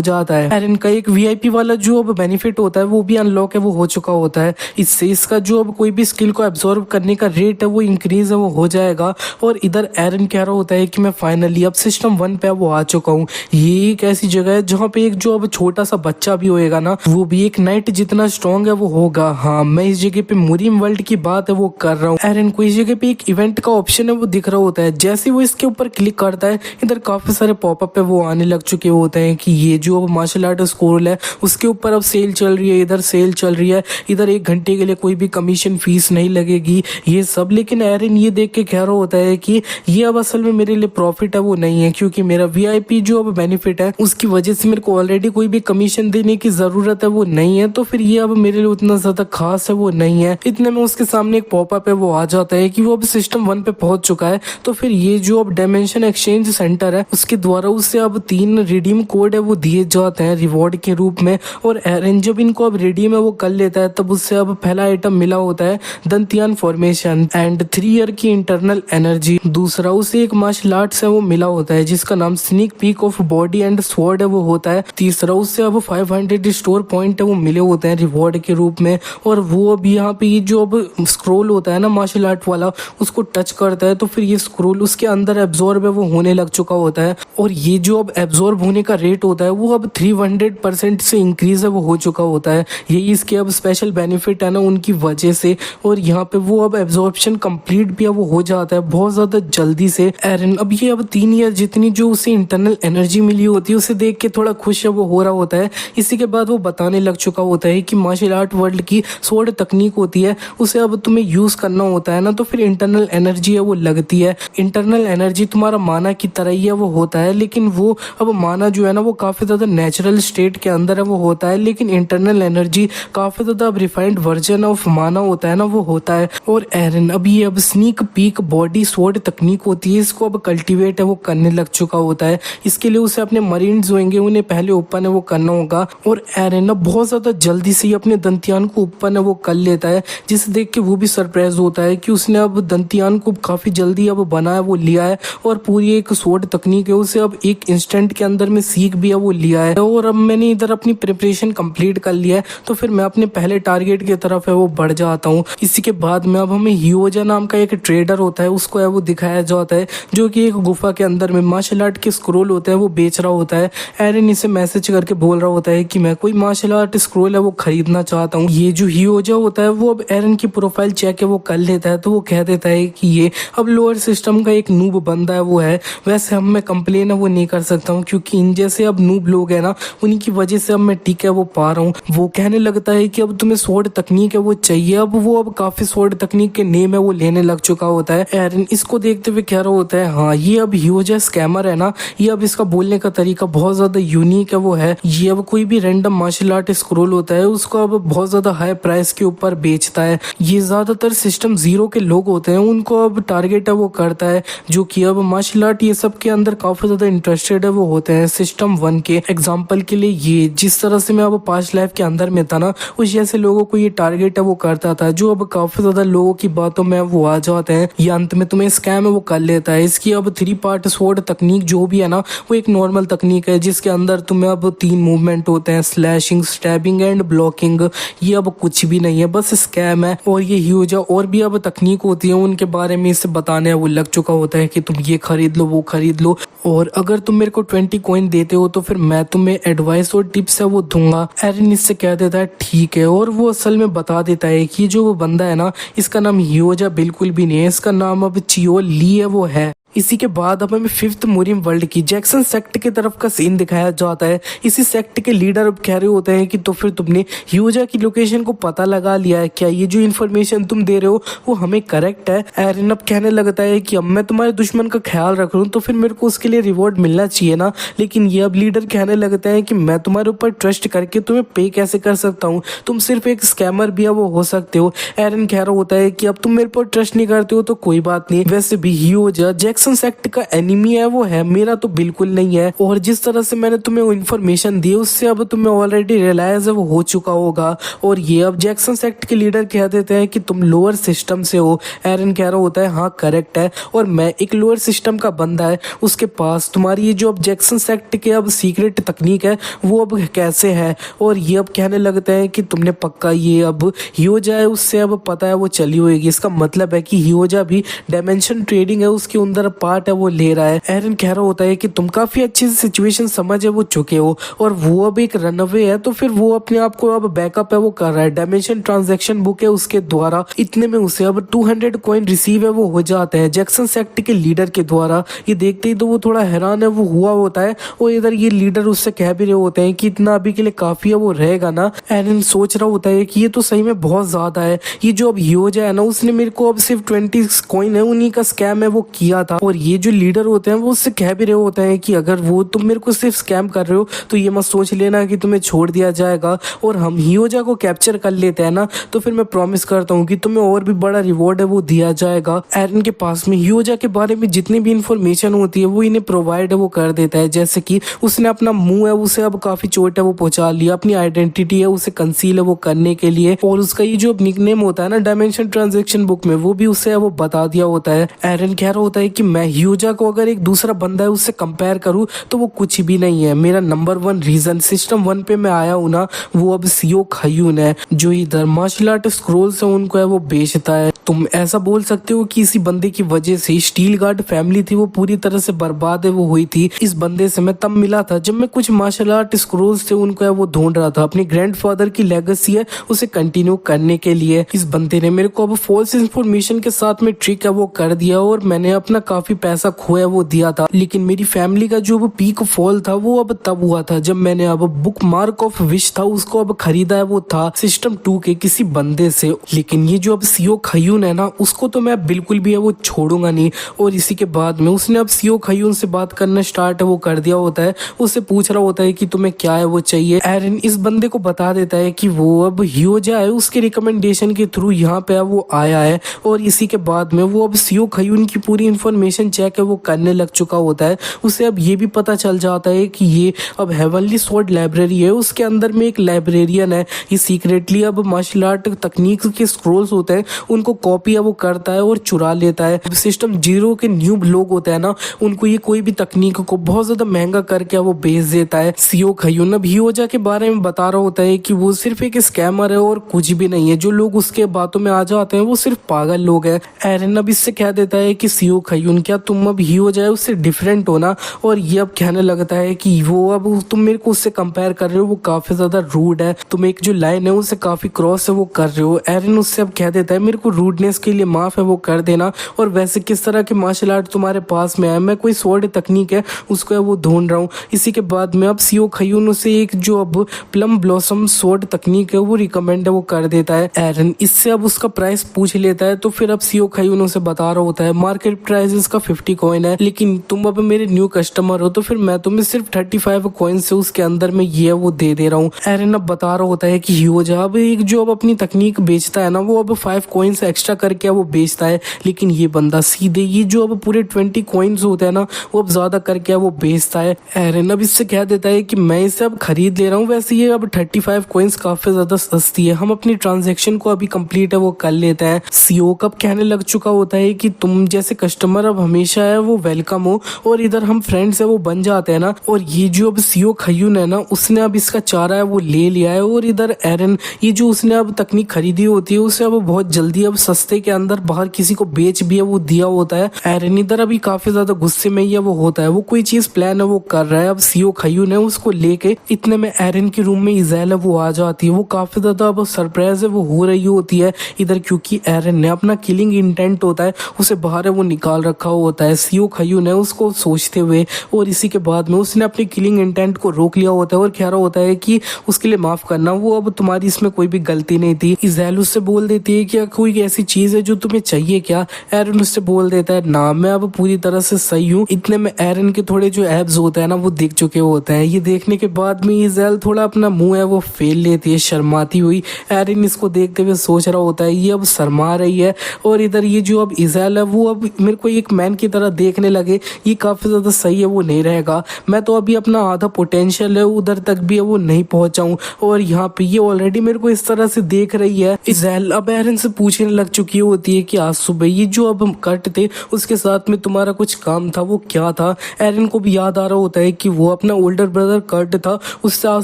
जाता है। एरन का एक वीआईपी वाला जो अब बेनिफिट होता है वो भी अनलॉक है वो हो चुका होता है। इससे इसका जो अब कोई भी स्किल को एब्जॉर्ब करने का रेट है वो इंक्रीज है वो हो जाएगा। और इधर एरन कह रहा होता है कि मैं फाइनली अब सिस्टम 1 पे वो आ चुका हूँ। ये एक ऐसी जगह है जहाँ पे एक जो अब छोटा सा बच्चा भी होएगा ना वो भी एक नाइट जितना स्ट्रॉन्ग है वो होगा। हाँ मैं इस जगह पे मुरीम वर्ल्ड की बात है वो कर रहा हूँ। एरन को इस जगह पे एक इवेंट का ऑप्शन है वो दिख रहा होता है। जैसे वो इसके ऊपर क्लिक करता है इधर काफी सारे पॉपअप है वो आने लग चुके होते हैं कि ये जो मार्शल आर्ट स्कूल है उसके ऊपर अब सेल चल रही है, इधर सेल चल रही है, इधर 1 घंटे के लिए कोई भी कमीशन फीस नहीं लगेगी, ये सब। लेकिन एरन ये देख के कह रहा होता है कि ये अब असल में मेरे लिए प्रॉफिट है वो नहीं है, क्योंकि मेरा वीआईपी जो अब बेनिफिट है उसकी वजह से मेरे को ऑलरेडी कोई भी कमीशन देने की जरूरत है वो नहीं है, तो फिर ये अब मेरे लिए उतना ज्यादा खास है वो नहीं है। इतने में उसके सामने एक पॉपअप है वो आ जाता है कि वो अब सिस्टम 1 पे पहुंच चुका है। तो फिर ये जो अब डायमेंशन एक्सचेंज सेंटर है उसके द्वारा उसे अब 3 रिडीम कोड है वो दिए जाते हैं रिवॉर्ड के रूप में। और एरन जब इनको अब रिडीम है वो कर लेता है तब उससे अब पहला आइटम मिला होता है दंतियान फॉर्मेशन एंड 3 ईयर की इंटरनल एनर्जी। दूसरा उसे एक मार्शल आर्ट्स है वो मिला होता है जिसका नाम sneak peek of body and sword है वो होता है। तीसरा उससे अब 500 स्टोर पॉइंट है वो मिले होते हैं रिवॉर्ड के रूप में। और वो अब यहाँ पे ये जो अब स्क्रोल होता है ना मार्शल आर्ट वाला उसको टच करता है तो फिर ये स्क्रोल उसके अंदर एब्जॉर्ब है वो होने लग चुका होता है। और ये जो अब एब्जॉर्ब होने का रेट होता है वो अब 300% से इंक्रीज है वो हो चुका होता है। यही इसके अब स्पेशल बेनिफिट है ना उनकी वजह से। और यहाँ पे वो अब एब्जॉर्प्शन कंप्लीट भी वो हो जाता है बहुत ज्यादा जल्दी से। एरन अब ये अब 3 ईयर जितनी जो उसे इंटरनल एनर्जी मिली होती है उसे देख के थोड़ा खुश है वो हो रहा होता है। इसी के बाद वो बताने लग चुका होता है कि मार्शल आर्ट वर्ल्ड की स्वॉर्ड तकनीक होती है उसे अब तुम्हें यूज करना होता है ना, तो फिर इंटरनल एनर्जी है वो लगती है। इंटरनल एनर्जी तुम्हारा माना की तरह ही है वो होता है, लेकिन वो अब माना जो है ना वो काफी ज्यादा नेचुरल स्टेट के अंदर है वो होता है, लेकिन इंटरनल एनर्जी काफी ज्यादा अब रिफाइंड वर्जन ऑफ माना होता है ना वो होता है। और एरन अब ये अब स्नीक पीक बॉडी स्वॉर्ड तकनीक होती है इसको अब कल्टीवेट है वो करने लग चुका होता है। इसके लिए उसे अपने मरीन्स होंगे उन्हें पहले ओपन है वो करना होगा। और एरन अब बहुत ज्यादा जल्दी से ही अपने दंतियान को ओपन है वो कर लेता है, जिसे देख के वो भी सरप्राइज होता है कि उसने अब दंतियान को काफी जल्दी अब बनाया वो लिया है और पूरी एक स्वॉर्ड तकनीक है उसे अब एक इंस्टेंट के अंदर में सीख भी है वो लिया है। और अब मैंने इधर अपनी प्रिपरेशन कंप्लीट कर लिया है तो फिर मैं अपने पहले टारगेट की तरफ है वो बढ़ जाता हूँ। इसी के बाद में अब हमें हियोजा नाम का एक ट्रेडर होता है उसको है वो दिखाया जाता है जो कि एक गुफा के अंदर में मार्शल आर्ट के स्क्रोल होता है वो बेच रहा होता है। एरन इसे मैसेज करके बोल रहा होता है कि मैं कोई मार्शल आर्ट स्क्रोल है वो खरीदना चाहता हूँ। ये जो हियोजा होता है वो अब एरन की प्रोफाइल चेक है वो कर लेता है तो वो कह देता है कि ये अब लोअर सिस्टम का एक नूब बंदा है वो है। वैसे हम मैं कंप्लेन है वो नहीं कर सकता हूँ क्योंकि इन जैसे अब नूब लोग है ना उन्हीं की वजह से अब मैं टिक है वो पा रहा हूँ। वो कहने लगता है कि अब तुम्हें स्वॉर्ड तकनीक है वो चाहिए। अब वो अब काफी स्वॉर्ड तकनीक के नेम है वो लेने लग चुका होता है। एरन इसको देखते हुए कह रहा होता है हाँ ये अब हियोजा स्कैमर है ना, ये अब इसका बोलने का तरीका बहुत ज्यादा यूनिक है वो है। ये अब कोई भी रैंडम मार्शल आर्ट स्क्रोल होता है उसको अब बहुत ज्यादा हाई प्राइस के ऊपर बेचता है। ये ज्यादातर सिस्टम 0 के लोग होते हैं उनको अब टारगेट है वो करता है जो कि अब मार्शल आर्ट ये सब के अंदर काफी ज्यादा इंटरेस्टेड है वो होते हैं सिस्टम 1 के। एग्जाम्पल के लिए ये जिस तरह से मैं अब पास्ट लाइफ के अंदर में था ना उस जैसे लोगों को ये टारगेट है वो करता था जो अब काफी ज्यादा लोगों की बातों में वो आ जाते हैं। ये अंत में तुम्हें स्कैम है वो कर लेता है। इसकी अब 3 पार्ट स्वॉर्ड तकनीक जो भी है ना वो एक नॉर्मल तकनीक है जिसके अंदर तुम्हें अब 3 मूवमेंट होते हैं स्लैशिंग स्टैबिंग एंड ब्लॉकिंग। ये अब कुछ भी नहीं है बस स्कैम है। और ये हियोजा और भी अब तकनीक होती है उनके बारे में इसे बताने वो लग चुका होता है कि तुम ये खरीद लो वो खरीद लो और अगर तुम मेरे को 20 कॉइन देते हो तो फिर मैं तुम्हें एडवाइस और टिप्स है वो दूंगा। एरन इससे कह देता है ठीक है और वो असल में बता देता है कि जो वो बंदा है ना इसका नाम हियोजा बिल्कुल भी नहीं है, इसका नाम अब चियो ली है वो है। इसी के बाद अब हमें 5th मुरिम वर्ल्ड की जैक्सन सेक्ट की तरफ का सीन दिखाया जाता है। इसी सेक्ट के लीडर अब कह रहे होते हैं कि तो फिर तुमने हियोजा की लोकेशन को पता लगा लिया है क्या, ये जो इन्फॉर्मेशन तुम दे रहे हो वो हमें करेक्ट है। एरन अब कहने लगता है कि अब मैं तुम्हारे दुश्मन का ख्याल रख रहा हूँ तो फिर मेरे को उसके लिए रिवॉर्ड मिलना चाहिए ना। लेकिन ये अब लीडर कहने लगता है कि मैं तुम्हारे ऊपर ट्रस्ट करके तुम्हें पे कैसे कर सकता हूँ, तुम सिर्फ एक स्कैमर भी वो हो सकते हो। एरन कह रहा होता है कि अब तुम मेरे पर ट्रस्ट नहीं करते हो तो कोई बात नहीं, वैसे भी हियोजा जैक्सन सेक्ट का एनिमी है वो है, मेरा तो बिल्कुल नहीं है। और जिस तरह से मैंने तुम्हें वो इन्फॉर्मेशन दी उससे अब तुम्हें ऑलरेडी रियलाइज है वो हो चुका होगा। और ये अब जैक्सन सेक्ट के लीडर कह देते हैं कि तुम लोअर सिस्टम से हो। एरन कह रहा होता है हाँ करेक्ट है और मैं एक लोअर सिस्टम का बंदा है उसके पास तुम्हारी ये जो अब जैक्सन सेक्ट के अब सीक्रेट तकनीक है वो अब कैसे है। और ये अब कहने लगता है कि तुमने पक्का ये अब हियोजा है उससे अब पता है वो चली होगी, इसका मतलब है कि हियोजा भी डायमेंशन ट्रेडिंग है उसके अंदर तरफ पार्ट है वो ले रहा है। एरन कह रहा होता है कि तुम काफी अच्छी सिचुएशन समझ है वो चुके हो और वो अब एक रनअवे है, तो फिर वो अपने आप को अब बैकअप है वो कर रहा है। डायमेंशन ट्रांजैक्शन बुक है उसके द्वारा, इतने में उसे अब 200 कॉइन रिसीव है वो हो जाता है जैक्सन सेक्ट के लीडर के द्वारा। ये देखते ही तो वो थोड़ा हैरान है वो हुआ होता है और इधर ये लीडर उससे कह भी रहे होते हैं कि इतना अभी के लिए काफी है वो रहेगा ना। एरन सोच रहा होता है कि ये तो सही में बहुत ज्यादा है, ये जो अब ह्यूज है ना उसने मेरे को अब सिर्फ 20 कॉइन है उन्हीं का स्कैम है वो किया था। और ये जो लीडर होते हैं वो उससे कह भी रहे होते हैं कि अगर वो तुम मेरे को सिर्फ स्कैम कर रहे हो तो ये मत सोच लेना कि तुम्हें छोड़ दिया जाएगा, और हम हियोजा को कैप्चर कर लेते हैं ना तो फिर मैं प्रॉमिस करता हूँ कि तुम्हें और भी बड़ा रिवॉर्ड है वो दिया जाएगा। एरन के पास में हियोजा के बारे में जितनी भी इंफॉर्मेशन होती है वो इन्हें प्रोवाइड है वो कर देता है, जैसे कि उसने अपना मुंह है उसे अब काफी चोट है वो पहुंचा लिया, अपनी आइडेंटिटी है उसे कंसील है वो करने के लिए, और उसका ये जो निकनेम होता है ना डायमेंशन ट्रांजैक्शन बुक में वो भी उसे वो बता दिया होता है। एरन कह रहा होता है कि मैं हियोजा को अगर एक दूसरा बंदा है उससे कंपेयर करूं तो वो कुछ भी नहीं है। मेरा नंबर 1 रीजन सिस्टम 1 पे मैं आया हूं ना वो अब सियो खयून है जो इधर मार्शल आर्ट स्क्रोल्स है उनको है वो बेचता है। तुम ऐसा बोल सकते हो कि इसी बंदे की वजह से स्टील गार्ड फैमिली थी वो पूरी तरह से बर्बाद है वो हुई थी। इस बंदे से मैं तब मिला था जब मैं कुछ मार्शल आर्ट स्क्रोल्स थे उनको है वो ढूंढ रहा था अपने ग्रैंडफादर की लेगेसी है उसे कंटिन्यू करने के लिए। इस बंदे ने मेरे को अब फॉल्स इंफॉर्मेशन के साथ में ट्रिक है वो कर दिया और मैंने अपना काफी पैसा खोया वो दिया था, लेकिन मेरी फैमिली का जो पीक फॉल था वो अब तब हुआ था जब मैंने अब बुक मार्क ऑफ विश था उसको अब खरीदा है वो था सिस्टम 2 के किसी बंदे से। लेकिन ये जो अब सीओ खयून है ना उसको तो मैं बिल्कुल भी है वो छोड़ूंगा नहीं। और इसी के बाद में उसने अब सीओ खयून से बात करना स्टार्ट है वो कर दिया होता है, उससे पूछ रहा होता है कि तुम्हें क्या है वो चाहिए। एरन इस बंदे को बता देता है कि वो अब हियोजा है उसके रिकमेंडेशन के थ्रू यहाँ पे वो आया है, और इसी के बाद में वो अब सीओ खयून की पूरी इंफॉर्मेशन चेक है वो करने लग चुका होता है। उसे अब ये भी पता चल जाता है कि ये अब हेवनली स्वॉर्ड लाइब्रेरी है उसके अंदर में एक लाइब्रेरियन है, ये सीक्रेटली अब मार्शल आर्ट तकनीक के स्क्रोल्स होते हैं उनको कॉपी है वो करता है और चुरा लेता है। सिस्टम 0 के न्यूब लोग होते हैं ना उनको ये कोई भी तकनीक को बहुत ज्यादा महंगा करके वो बेच देता है। सीओ खयून अब हियोजा के बारे में बता रहा होता है कि वो सिर्फ एक स्कैमर है और कुछ भी नहीं है, जो लोग उसके बातों में आ जाते हैं वो सिर्फ पागल लोग हैं। एरन अब इससे कह देता है कि सीओ खयून क्या तुम अब हियोजा है उससे डिफरेंट हो ना, और ये अब कहने लगता है कि वो अब तुम मेरे को उससे कंपेयर कर रहे हो वो काफी ज्यादा रूड है, तुम एक जो लाइन है उसे काफी क्रॉस है वो कर रहे हो। एरन उससे अब कह देता है मेरे को रूडनेस के लिए माफ है वो कर देना, और वैसे किस तरह के मार्शल आर्ट तुम्हारे पास में है, मैं कोई स्वॉर्ड तकनीक है उसको है वो ढूंढ रहा हूँ। इसी के बाद में अब सीओ खयून उसे एक जो अब प्लम ब्लॉसम स्वॉर्ड तकनीक है वो रिकमेंड है वो कर देता है। एरन इससे अब उसका प्राइस पूछ लेता है तो फिर अब सीओ खयून उसे बता रहा होता है मार्केट प्राइस इसका 50 कॉइन है, लेकिन तुम अब मेरे न्यू कस्टमर हो तो फिर मैं तुम्हें सिर्फ 35 कॉइन से उसके अंदर में ये वो दे दे रहा हूँ। एरन अब बता रहा होता है कि हियोजा अब एक जो अब अपनी तकनीक बेचता है ना वो अब 5 कॉइन से एक्स्ट्रा करके वो बेचता है, लेकिन ये बंदा सीधे ये जो अब पूरे 20 कॉइन्स होते हैं ना वो अब ज्यादा करके वो बेचता है। एरन अब इससे कह देता है कि मैं इसे अब खरीद ले रहा हूँ, वैसे ये अब 35 कॉइन्स काफी ज्यादा सस्ती है, हम अपनी ट्रांजेक्शन को अभी कंप्लीट है वो कर लेते हैं। सीओ कब कहने लग चुका होता है कि तुम जैसे कस्टमर अब हमेशा है वो वेलकम हो, और इधर हम फ्रेंड्स है वो बन जाते हैं ना। और ये जो अब सीओ खयून है ना उसने अब इसका चारा है वो ले लिया है, और इधर एरन ये जो उसने अब तकनीक खरीदी होती है उसे अब बहुत जल्दी अब सस्ते के अंदर बाहर किसी को बेच भी है वो दिया होता है। एरन इधर अभी काफी ज्यादा गुस्से में ही वो होता है, वो कोई चीज प्लान है वो कर रहा है। अब सीओ खयून है उसको लेके इतने में एरन के रूम में इज़ेल है वो आ जाती है, वो काफी ज्यादा अब सरप्राइज है वो हो रही होती है इधर, क्योंकि एरन ने अपना किलिंग इंटेंट होता है उसे बाहर है वो निकाल रखा होता है सीओ खयून है उसको सोचते हुए, और इसी के बाद में उसने अपने किलिंग इंटेंट को रोक लिया होता है और कह रहा होता है कि उसके लिए माफ करना, वो अब तुम्हारी इसमें कोई भी गलती नहीं थी। इज़ेल उससे बोल देती है कि कोई ऐसी चीज है जो तुम्हें चाहिए क्या। एरन उससे बोल देता है ना मैं अब पूरी तरह से सही हूँ। इतने में एरन के थोड़े जो एब्स होते हैं ना वो दिख चुके होते हैं। ये देखने के बाद में इज़ेल थोड़ा अपना मुंह है वो फेल लेती है शर्माती हुई। एरन इसको देखते हुए सोच रहा होता है ये अब शर्मा रही है, और इधर ये जो अब इज़ेल है वो अब मेरे को एक मैन की तरह देखने लगे, ये काफी ज्यादा सही है वो नहीं रहेगा। मैं तो अभी अपना आधा पोटेंशियल है उधर तक भी वो नहीं पहुंचाऊं, और यहाँ पे ये ऑलरेडी मेरे को इस तरह से देख रही है। इज़ेल अब एरन से पूछने लग चुकी होती है कि आज सुबह ये जो अब हम कट थे उसके साथ में तुम्हारा कुछ काम था वो क्या था। एरन को भी याद आ रहा होता है कि वो अपना ओल्डर ब्रदर कर्ट था उससे आज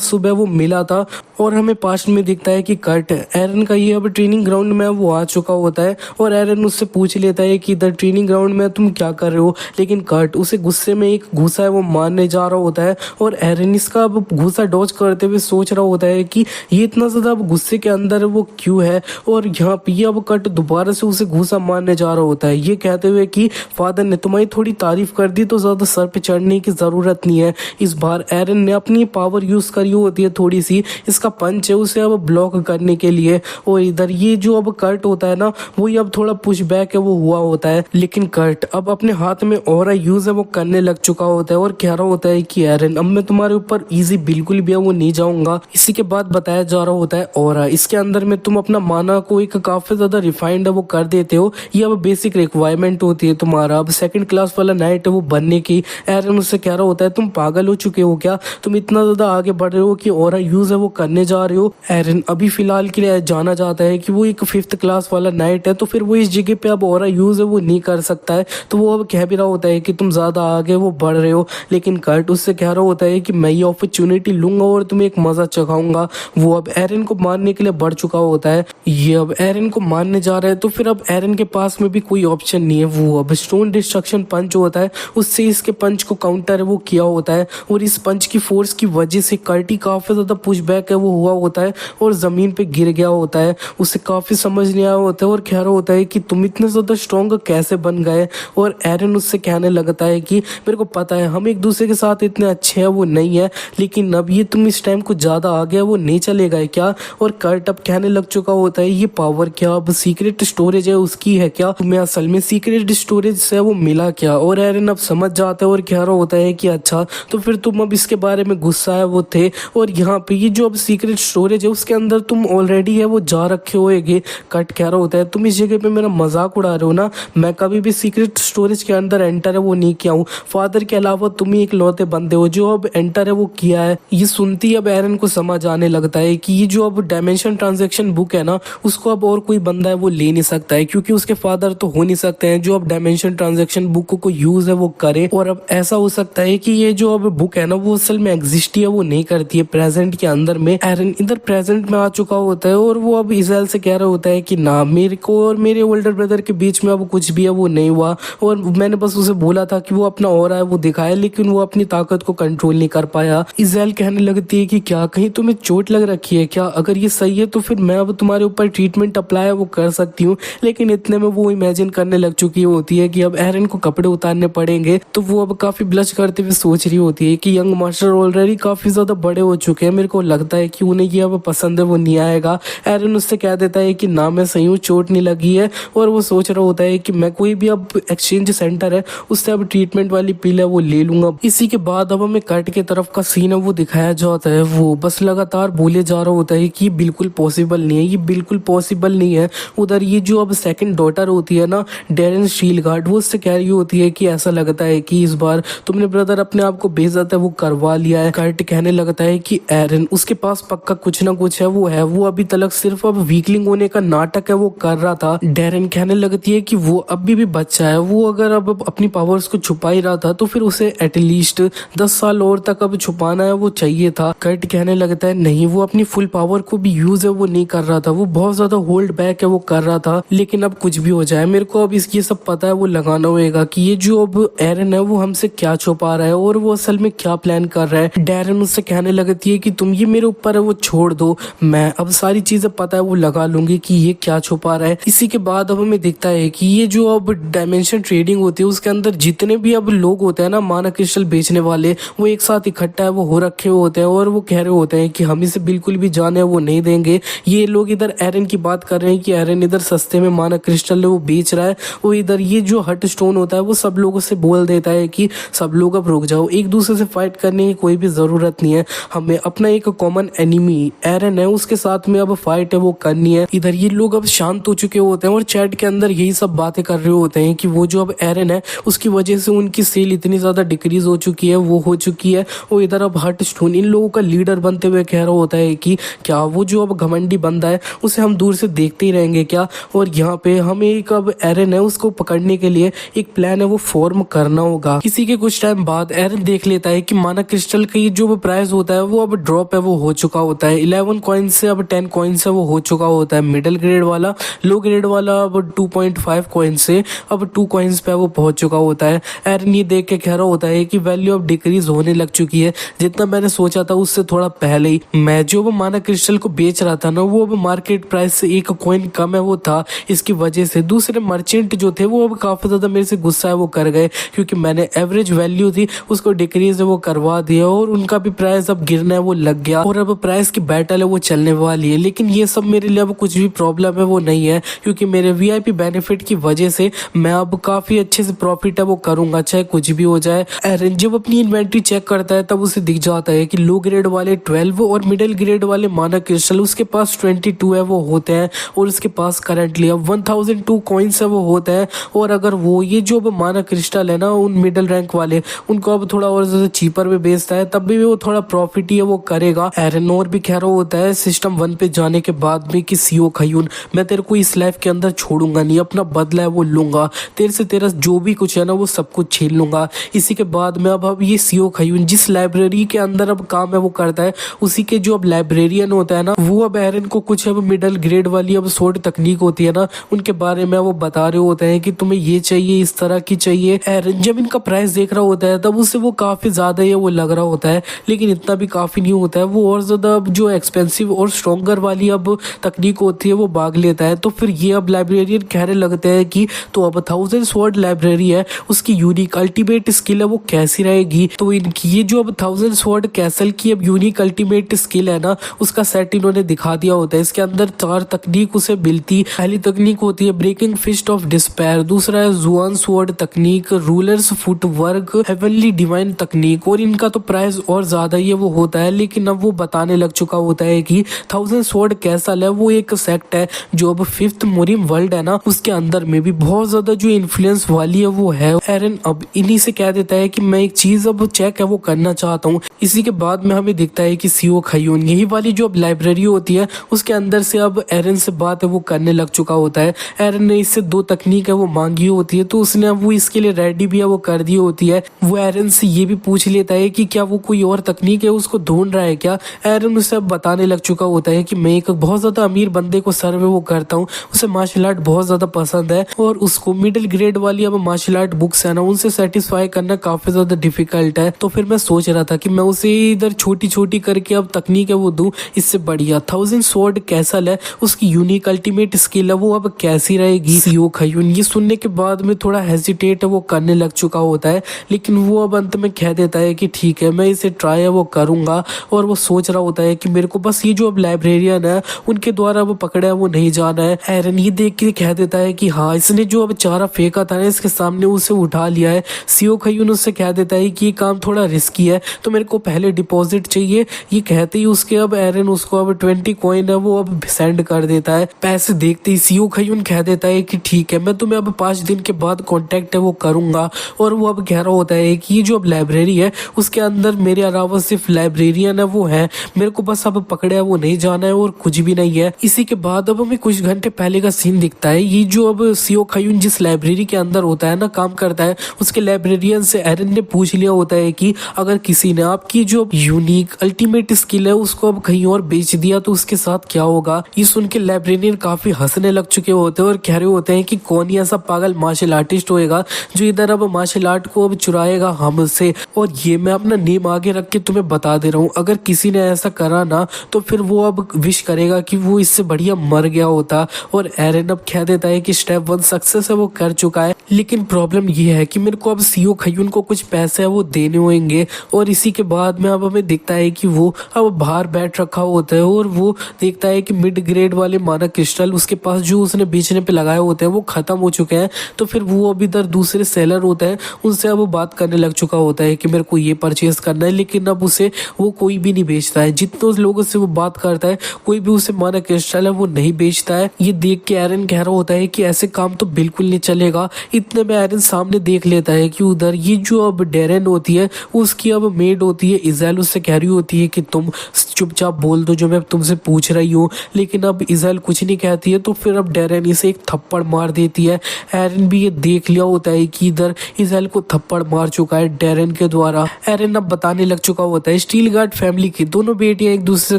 सुबह वो मिला था, और हमें पास्ट में दिखता है कि कर्ट एरन का ये अब ट्रेनिंग ग्राउंड में वो आ चुका होता है, और एरन उससे पूछ लेता है कि इधर ट्रेनिंग ग्राउंड में तुम क्या कर रहे हो, लेकिन कर्ट उसे गुस्से में एक घूसा है वो मारने जा रहा होता है और एरन इसका अब घूसा डॉज करते हुए सोच रहा होता है कि ये इतना ज्यादा अब गुस्से के अंदर है वो क्यों है। और यहाँ पे अब कर्ट दोबारा से उसे घूसा मारने जा रहा होता है, ये कहते हुए कि फादर ने तुम्हारी थोड़ी तारीफ कर दी तो ज्यादा सर पे चढ़ने की जरूरत नहीं है। इस बार एरन ने अपनी पावर यूज करी होती है थोड़ी सी, इसका पंच है उसे अब ब्लॉक करने के लिए। और इधर ये जो अब कर्ट होता है ना वो अब थोड़ा पुश बैक है वो हुआ होता है, लेकिन कर्ट अब अपने हाथ में ऑरा यूज है वो करने लग चुका होता है और कह रहा होता है कि एरन अब मैं तुम्हारे ऊपर इजी बिल्कुल भी है वो नहीं जाऊंगा। इसी के बाद बताया जा रहा होता है ऑरा, इसके अंदर में तुम अपना माना को एक काफी ज्यादा रिफाइंड है वो कर देते हो, ये अब बेसिक रिक्वायरमेंट होती है तुम्हारा अब सेकंड क्लास वाला नाइट है वो बनने की। एरन उससे कह रहा होता है तुम पागल हो चुके हो क्या, तुम इतना ज्यादा आगे बढ़ रहे हो कि ऑरा यूज है वो करने जा रहे हो। एरन अभी फिलहाल के लिए जाना चाहता है कि वो एक 5th क्लास वाला नाइट है तो फिर वो इस जगह पे अब ऑरा यूज है वो नहीं कर सकता है, तो वो अब कह भी रहा होता है कि तुम ज्यादा आगे वो बढ़ रहे हो। लेकिन कर्ट उससे कह रहा होता है कि मैं ये अपॉर्चुनिटी लूंगा और तुम्हें एक मजा चखाऊंगा। वो अब एरन को मारने के लिए बढ़ चुका होता है, ये अब एरन को मारने जा रहा है तो फिर अब एरन के पास में भी कोई ऑप्शन नहीं है। वो अब स्टोन डिस्ट्रक्शन पंच होता है उससे इसके पंच को काउंटर है वो किया होता है और इस पंच की फोर्स की वजह से कर्टी काफी ज्यादा पुश बैक है वो हुआ होता है और जमीन पे गिर गया होता है। उसे काफी समझ नहीं आया होता है और कह रहा होता है कि तुम इतने ज्यादा स्ट्रॉन्ग कैसे बन गए। और एरन उससे कहने लगता है कि मेरे को पता है हम एक दूसरे के साथ इतने अच्छे हैं वो नहीं है, लेकिन अब ये तुम इस टाइम कुछ ज्यादा आ गया वो नहीं चलेगा है क्या। और कर्ट अब कहने लग चुका होता है ये पावर क्या अब सीक्रेट स्टोरेज है उसकी है क्या, तुम्हें असल में सीक्रेट स्टोरेज से वो मिला क्या। और एरन अब समझ जाता है और कह रहा होता है कि अच्छा तो फिर तुम अब इसके बारे में गुस्सा है वो थे और यहाँ पे ये जो अब सीक्रेट स्टोरेज है उसके अंदर तुम ऑलरेडी है वो जा रखे होएगे। कट कह रहा होता है तुम इस जगह पे मेरा मजाक उड़ा रहे हो ना, मैं कभी भी सीक्रेट स्टोरेज के अंदर एंटर है वो नहीं किया हूँ, फादर के अलावा तुम ही एक लौते बंदे हो जो अब एंटर है वो किया है। ये सुनती अब एरन को समझ आने लगता है कि ये जो अब डायमेंशन ट्रांजेक्शन बुक है ना उसको अब और कोई बंदा है वो ले नहीं सकता है, क्योंकि उसके फादर तो हो नहीं सकते हैं जो अब डायमेंशन ट्रांजेक्शन बुक को यूज है वो करे। और अब ऐसा हो सकता है कि ये जो अब बुक है ना वो असल में एग्जिस्ट ही है वो नहीं करती है प्रेजेंट के अंदर में। एरन इधर प्रेजेंट में आ चुका होता है और वो अब इज़राइल से कह रहा होता है कि ना मेरे को और मेरे ओल्डर ब्रदर के बीच में अब कुछ भी है वो नहीं हुआ और मैंने बस उसे बोला था कि वो अपना ऑरा है वो दिखाए, लेकिन वो अपनी ताकत को कंट्रोल नहीं कर पाया। इज़राइल कहने लगती है कि क्या कहीं तुम्हें चोट लग रखी है क्या, अगर ये सही है तो फिर मैं अब तुम्हारे ऊपर ट्रीटमेंट अप्लाई है वो कर सकती हूँ। लेकिन इतने में वो इमेजिन करने लग चुकी होती है कि अब एरन को कपड़े उतारने पड़ेंगे, तो वो अब काफी ब्लश करते हुए सोच रही होती है कि यंग मास्टर ऑलरेडी काफी ज्यादा बड़े हो चुके हैं, मेरे को लगता है कि उन्हें ये अब पसंद है वो नहीं आएगा। एरन उससे कह देता है कि ना मैं सही हूँ चोट नहीं लगी है और वो सोच रहा होता है कि मैं कोई भी अब एक्सचेंज सेंटर है उससे अब ट्रीटमेंट वाली पिल है वो ले लूंगा। इसी के बाद अब हमें कट के तरफ का सीन है वो दिखाया जाता है, वो बस लगातार बोले जा रहा होता है कि बिल्कुल पॉसिबल नहीं है, ये बिल्कुल पॉसिबल नहीं है। उधर ये जो अब सेकंड डॉटर होती है ना डेरन शीलगार्ड वो उससे कह रही होती है कि ऐसा लगता है कि इस बार तुमने ब्रदर अपने आप को बेइज्जत है वो करवा लिया है। कर्ट कहने लगता है कि एरन उसके पास पक्का कुछ ना कुछ है वो अभी तक सिर्फ अब वीकलिंग होने का नाटक है वो कर रहा था। डेरन कहने लगती है कि वो अभी भी बच्चा है, वो अगर अब अपनी पावर्स को छुपा ही रहा था तो फिर उसे एटलीस्ट 10 साल और तक अब छुपाना है वो चाहिए था। कर्ट कहने लगता है नहीं वो अपनी फुल पावर को भी यूज है वो नहीं कर रहा था, वो बहुत ज्यादा होल्ड बैक है वो कर रहा था। लेकिन अब कुछ भी हो जाए मेरे को अब इसकी सब पता है वो लगाना होगा कि ये जो अब एरन है वो हमसे क्या छुपा रहा है और वो असल में क्या प्लान कर रहा है। डेरन उससे कहने लगती है कि तुम ये मेरे ऊपर है वो छोड़ दो, मैं अब सारी चीजें पता है वो लगा लूंगी कि ये क्या छुपा रहा है। इसी के बाद अब हमें दिखता है कि ये जो अब डायमेंशन ट्रेडिंग होती है उसके अंदर जितने भी अब लोग होते हैं ना माना क्रिस्टल बेचने वाले, वो एक साथ इकट्ठा है वो हो रखे होते हैं और वो कह रहे होते हैं कि हम इसे बिल्कुल भी जाने वो नहीं देंगे। ये लोग इधर एरन की बात कर रहे हैं कि एरन इधर सस्ते में माना क्रिस्टल वो बेच रहा है, और इधर ये जो हट स्टोन होता है वो सब लोगों से बोल देता है कि सब लोग अब रुक जाओ, एक दूसरे से फाइट करने की कोई भी जरूरत नहीं है, हमें अपना एक कॉमन एनिमी एरन है उसके साथ में अब फाइट है वो करनी है। इधर ये लोग अब शांत हो चुके होते हैं और चैट के अंदर यही सब बातें कर रहे होते हैं कि वो जो अब एरन है उसकी वजह से उनकी सेल इतनी ज्यादा डिक्रीज हो चुकी है वो हो चुकी है। और इधर अब हट स्टोन इन लोगों का लीडर बनते हुए कह रहा होता है कि क्या वो जो अब घमंडी बंदा है उसे हम दूर से देखते ही रहेंगे क्या, और यहाँ पे हमें एक अब एरन है उसको पकड़ने के लिए एक प्लान है वो फॉर्म करना होगा। किसी के कुछ टाइम बाद एरन देख लेता है कि माना क्रिस्टल का ये जो प्राइस होता है वो अब ड्रॉप है वो हो चुका होता है, 11 कॉइन से अब 10 कॉइन से वो हो चुका होता है मिडिल ग्रेड वाला, लो ग्रेड वाला अब 2.5 कॉइन से अब कॉइन्स पे वो पहुंच चुका होता है। एरन ये देख के कह रहा होता है कि वैल्यू अब डिक्रीज होने लग चुकी है, जितना मैंने सोचा था उससे थोड़ा पहले ही। मैं जो वो माना क्रिस्टल को बेच रहा था ना, वो अब मार्केट प्राइस से 1 कॉइन कम है वो था। इसकी वजह से दूसरे मर्चेंट जो थे वो अब काफी ज्यादा मेरे से गुस्सा है वो कर गए, क्योंकि मैंने एवरेज वैल्यू थी उसको डिक्रीज वो करवा दिया और उनका भी प्राइस अब गिरना है वो लग गया और अब प्राइस की बैटल है वो चलने वाली है। लेकिन ये सब मेरे लिए अब कुछ भी प्रॉब्लम है वो नहीं है, क्योंकि मेरे वीआईपी बेनिफिट की वजह से मैं अब काफी अच्छे से प्रॉफिट है वो करूंगा, चाहे कुछ भी हो जाए। एरन जब अपनी इन्वेंट्री चेक करता है तब उसे दिख जाता है कि लो ग्रेड वाले 12 और मिडिल ग्रेड वाले माना क्रिस्टल उसके पास 22 है वो होते हैं और उसके पास करंटली अब 1002 कॉइन्स है वो होते हैं। और अगर वो ये जो अब माना क्रिस्टल है ना उन मिडिल रैंक वाले उनको अब थोड़ा और ज्यादा चीपर में बेचता है, तब भी वो थोड़ा प्रॉफिट ही है वो करेगा। एरन और भी कह रहा होता है सिस्टम 1 पे जाने के बाद भी कि सीओ खयून मैं तेरे को इस लाइफ के अंदर छोड़ूंगा नहीं, अपना बदला है वो लूंगा, तेरे से तेरा जो भी कुछ है ना वो सब कुछ छीन लूंगा। इसी के बाद में अब ये सीओ खयून जिस लाइब्रेरी के अंदर अब काम है वो करता है, उसी के जो अब लाइब्रेरियन होता है ना वो अब एरन को कुछ अब मिडिल ग्रेड वाली अब सोर्ड तकनीक होती है ना उनके बारे में वो बता रहे होते हैं कि तुम्हें ये चाहिए इस तरह की चाहिए। एरन जब इनका प्राइस देख रहा होता है तब उससे वो काफी ज्यादा ही वो लग रहा होता है, लेकिन इतना भी काफी नहीं होता है। वो और ज्यादा अब जो एक्सपेंसिव और स्ट्रॉन्गर वाली अब तकनीक होती है वो भाग लेता है। तो फिर ये अब लाइब्रेरियन कहने लगते हैं कि तो अब 1000 स्वॉर्ड लाइब्रेरी है उसकी यूनिक अल्टीमेट स्किल है वो कैसी रहेगी। तो इनकी ये जो अब 1000 स्वॉर्ड कैसल की अब यूनिक अल्टीमेट स्किल है ना उसका सेट इन्होंने दिखा दिया होता है। इसके अंदर 4 तकनीक उसे मिलती। पहली तकनीक होती है ब्रेकिंग फिस्ट ऑफ डिस्पेयर, दूसरा है जुआन स्वॉर्ड तकनीक, रूलर्स फुटवर्क, हेवनली डिवाइन तकनीक। और इनका तो प्राइस और ज्यादा ही वो होता है, लेकिन अब वो बताने लग चुका होता है कि 1000 स्वॉर्ड कैसल है वो एक सेक्ट है जो अब 5th मोरिम वर्ल्ड है ना उसके अंदर में भी बहुत ज्यादा जो इन्फ्लुएंस वाली है वो है। एरन अब इन्हीं से कह देता है कि मैं एक चीज अब चेक है वो करना चाहता हूँ। इसी के बाद में हमें दिखता है कि सीओ खयून यही वाली जो अब लाइब्रेरी होती है उसके अंदर से अब एरन से बात है वो करने लग चुका होता है। एरन ने इससे 2 तकनीक है वो मांगी होती है, तो उसने अब वो इसके लिए रेडी भी है वो कर दी होती है। वो एरन से ये भी पूछ लेता है कि क्या वो कोई और तकनीक है उसको ढूंढ रहा है क्या। एरन उसे अब बताने लग चुका होता है कि मैं एक बहुत ज्यादा अमीर बंदे को सर्वे वो करता हूँ, उसे मार्शल आर्ट बहुत ज्यादा पसंद है और उसको मिडिल ग्रेड वाली अब मार्शल आर्ट बुक्स है ना उनसे सेटिस्फाई करना काफी ज्यादा डिफिकल्ट है। तो फिर मैं सोच रहा था कि मैं उसे इधर छोटी छोटी करके अब तकनीक है वो दूं, इससे बढ़िया 1000 स्वॉर्ड कैसल है उसकी यूनिक अल्टीमेट स्किल है वो अब कैसी रहेगी। सीओ खयून ये सुनने के बाद में थोड़ा हेजिटेट है वो करने लग चुका होता है, लेकिन वो अब अंत में कह देता है कि ठीक है मैं इसे ट्राई है वो करूंगा। और वो सोच रहा होता है कि मेरे को बस ये जो अब लाइब्रेरियन है उनके द्वारा वो पकड़ा है वो नहीं जाना है। एरन ये देख के कह देता है कि हाँ इसने जो अब चारा फेंका था ना इसके सामने उसे उठा लिया है। सीओ खयून उससे कह देता है कि ये काम थोड़ा रिस्की है तो मेरे को पहले डिपॉजिट चाहिए। ये कहते ही उसके अब एरन उसको अब 20 कॉइन है वो अब सेंड कर देता है। पैसे देखते ही सीओ खयून कह देता है कि ठीक है मैं तुम्हें अब 5 दिन के बाद कांटेक्ट है वो करूंगा। और वो अब कह रहा होता है कि ये जो अब लाइब्रेरी है उसके अंदर मेरे अलावा सिर्फ लाइब्रेरियन है वो है, मेरे को बस अब पकड़े है वो नहीं जाना है और कुछ भी नहीं है। इसी के बाद अब हमें कुछ घंटे पहले का सीन दिखता है। ये जो अब सीओ खयून जिस लाइब्रेरी के अंदर होता है ना काम करता है उसके लाइब्रेरियन से एरन ने पूछ लिया होता है कि अगर किसी ने आपकी जो यूनिक अल्टीमेट स्किल है उसको अब कहीं और बेच दिया तो उसके साथ क्या होगा। ये सुन के लाइब्रेरियन काफी हंसने लग चुके होते हैं और कह रहे होते हैं कि कौन ही ऐसा पागल मार्शल आर्टिस्ट होएगा जो इधर अब मार्शल आर्ट को अब चुराएगा हमसे। और ये मैं अपना नेम आगे रख के तुम्हें बता दे रहा हूँ, अगर किसी ने ऐसा करा ना तो फिर वो अब विश करेगा कि वो इससे बढ़िया मर गया होता। और एरन अब कह देता है कि स्टेप 1 सक्सेस है वो कर चुका है, लेकिन प्रॉब्लम ये है कि मेरे को अब सीओ खयून को कुछ पैसे है वो देने होंगे। और इसी के बाद में अब हमें दिखता है कि वो अब बाहर बैठ रखा होता है और वो देखता है कि मिड ग्रेड वाले माना क्रिस्टल उसके पास जो उसने बेचने पे लगाए होते हैं वो खत्म हो चुके हैं। तो फिर वो अब इधर दूसरे सेलर होते हैं उनसे अब वो बात करने लग चुका होता है कि मेरे को ये परचेज करना है, लेकिन अब उसे वो कोई भी नहीं बेचता है। जितने लोगों से वो बात करता है कोई भी उसे माना क्रिस्टल है वो नहीं बेचता है। ये देख के एरन कह रहा होता है कि ऐसे काम तो बिल्कुल नहीं चलेगा। इतने में एरन सामने देख लेता है कि उधर ये जो अब डेरेन होती है उसकी अब मेड होती है इज़ेल, उससे कह रही होती है कि तुम चुपचाप बोल दो जो मैं तुमसे पूछ रही हूँ, लेकिन अब इज़ेल कुछ नहीं कहती है। तो फिर अब डेरेन इसे एक थप्पड़ मार देती है। एरन भी ये देख लिया होता है कि इधर इज़ेल को थप्पड़ मार चुका है डेरेन के द्वारा। एरन अब बताने लग चुका होता है स्टील गार्ड फैमिली की दोनों बेटियां एक दूसरे से